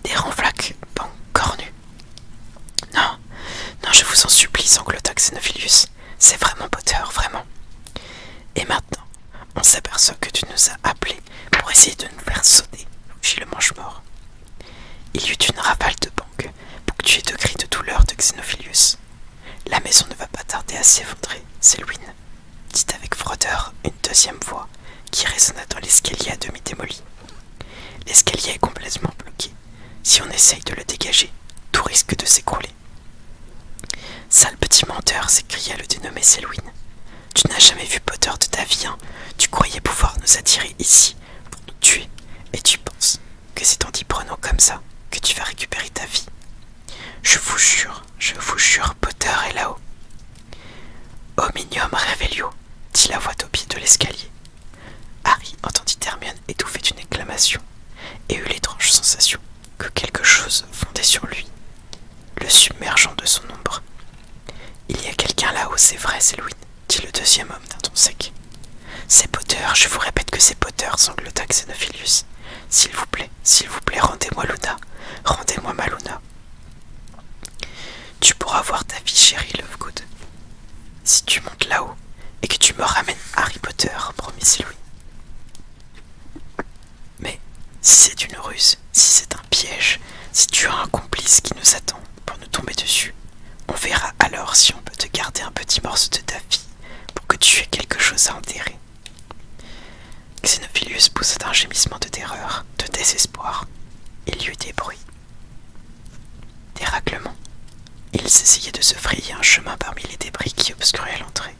des ronflaques, bang, cornus. Non, non, je vous en supplie, sanglota Xenophilius. C'est vraiment Potter, vraiment. Et maintenant, on s'aperçoit que tu nous as appelés pour essayer de nous faire sauter, fit le mange-mort. Il y eut une rafale de bang, ponctuée de cris de douleur de Xenophilius. La maison ne va pas tarder à s'effondrer, Selwyn, dit avec froideur une deuxième voix qui résonna dans l'escalier à demi démoli. L'escalier est complètement bloqué. Si on essaye de le dégager, tout risque de s'écrouler. Sale petit menteur, s'écria le dénommé Selwyn. Tu n'as jamais vu Potter de ta vie, hein. Tu croyais pouvoir nous attirer ici pour nous tuer, et tu penses que c'est en t'y prenant comme ça que tu vas récupérer ta vie. Je vous jure, Potter est là-haut. Omnium Revelio, dit la voix au pied de l'escalier. Harry entendit Hermione étouffer d'une exclamation, et eut les Xenophilius. S'il vous plaît, rendez-moi Luna. Rendez-moi ma Luna. Tu pourras voir ta fille chérie, Lovegood. Si tu montes là-haut et que tu me ramènes Harry Potter, promis Louis. Mais si c'est une ruse, si c'est un piège, si tu as un complice qui nous attend pour nous tomber dessus, on verra alors si on peut te garder un petit morceau de ta fille pour que tu aies quelque chose à enterrer. Xenophilius poussa un gémissement de terreur, de désespoir. Il y eut des bruits, des raclements. Ils essayaient de se frayer un chemin parmi les débris qui obscuraient l'entrée.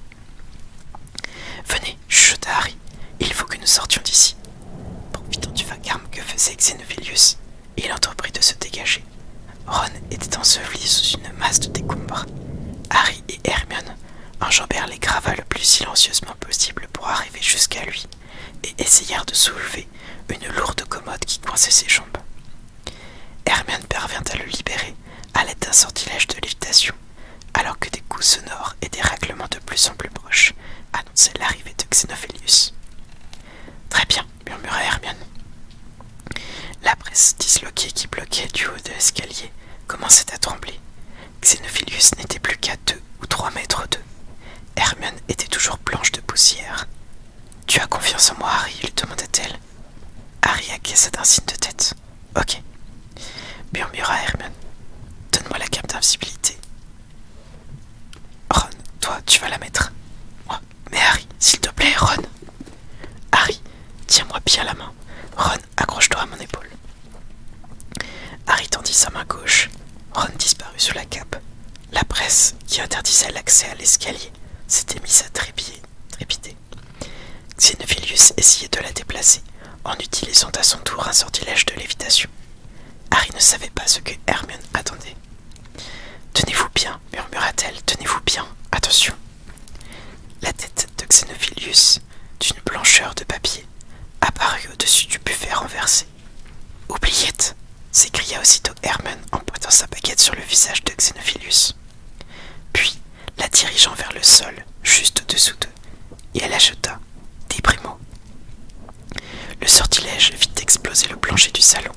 Venez, chuchota Harry, il faut que nous sortions d'ici. Profitant du vacarme que faisait Xenophilius, il entreprit de se dégager. Ron était enseveli sous une masse de décombres. Harry et Hermione enjambèrent les gravats le plus silencieusement possible pour arriver jusqu'à lui et essayèrent de soulever une lourde commode qui coinçait ses jambes. Hermione parvint à le libérer à l'aide d'un sortilège de lévitation, alors que des coups sonores et des raclements de plus en plus proches annonçaient l'arrivée de Xenophilius. « Très bien, » murmura Hermione. La presse disloquée qui bloquait du haut de l'escalier commençait à trembler. Xenophilius n'était plus qu'à 2 ou 3 mètres d'eux. Hermione était toujours blanche de poussière. « Tu as confiance en moi, Harry ?» lui demanda-t-elle. Harry acquiesça d'un signe de tête. « Ok. » murmura Hermione. « Donne-moi la cape d'invisibilité. »« Ron, toi, tu vas la mettre. »« Moi. Mais Harry, s'il te plaît, Ron !»« Harry, tiens-moi bien la main. Ron, accroche-toi à mon épaule. » Harry tendit sa main gauche. Ron disparut sous la cape. La presse, qui interdisait l'accès à l'escalier, s'était mise à trépiter. Xenophilius essayait de la déplacer, en utilisant à son tour un sortilège de lévitation. Harry ne savait pas ce que Hermione attendait. « Tenez-vous bien, murmura-t-elle, tenez-vous bien, attention !» La tête de Xenophilius, d'une blancheur de papier, apparut au-dessus du buffet renversé. « Oubliette !» s'écria aussitôt Hermione en pointant sa baguette sur le visage de Xenophilius. Puis, la dirigeant vers le sol, juste au-dessous d'eux, et elle ajouta « Des primo !» Le sortilège fit exploser le plancher du salon,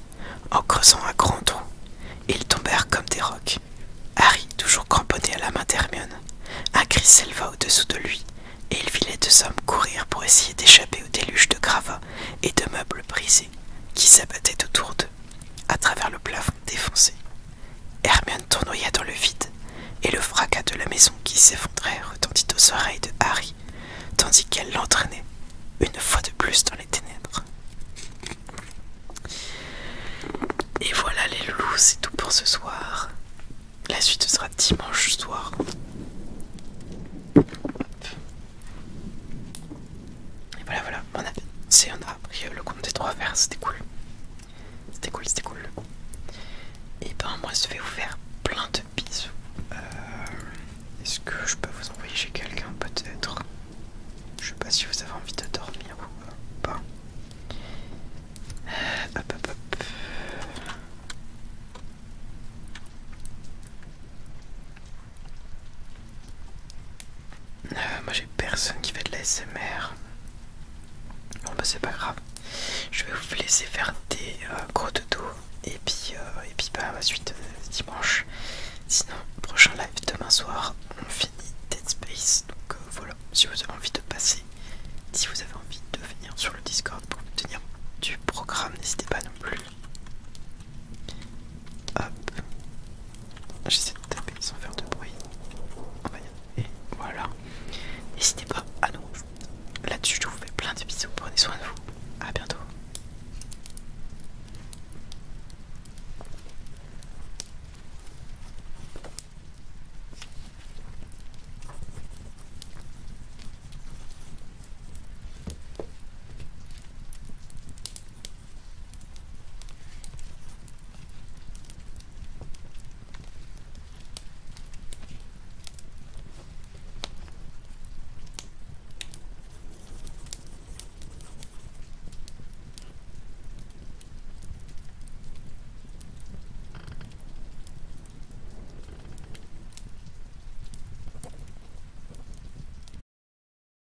en creusant un grand trou, et ils tombèrent comme des rocs. Harry, toujours cramponné à la main d'Hermione, un cri s'éleva au-dessous de lui, et il vit les deux hommes courir pour essayer d'échapper au déluge de gravats et de meubles brisés qui s'abattaient autour d'eux, à travers le plafond défoncé. Hermione tournoya dans le vide, et le fracas de la maison qui s'effondrait retentit aux oreilles de Harry, tandis qu'elle l'entraînait, une fois de plus dans les ténèbres. Et voilà les loulous, c'est tout pour ce soir. La suite sera dimanche soir. Hop. Et voilà, on a appris le conte des 3 vers, c'était cool. C'était cool. Et ben moi je vais vous faire plein de bisous. Est-ce que je peux vous envoyer chez quelqu'un peut-être? Je sais pas si vous avez envie de dormir ou pas. Hop. Moi j'ai personne qui fait de la SMR. Bon bah c'est pas grave. Je vais vous laisser faire des gros dodo. Et puis bah suite dimanche. Sinon, prochain live demain soir, on finit Dead Space. Donc voilà, si vous avez envie de passer, si vous avez envie de venir sur le Discord pour obtenir du progrès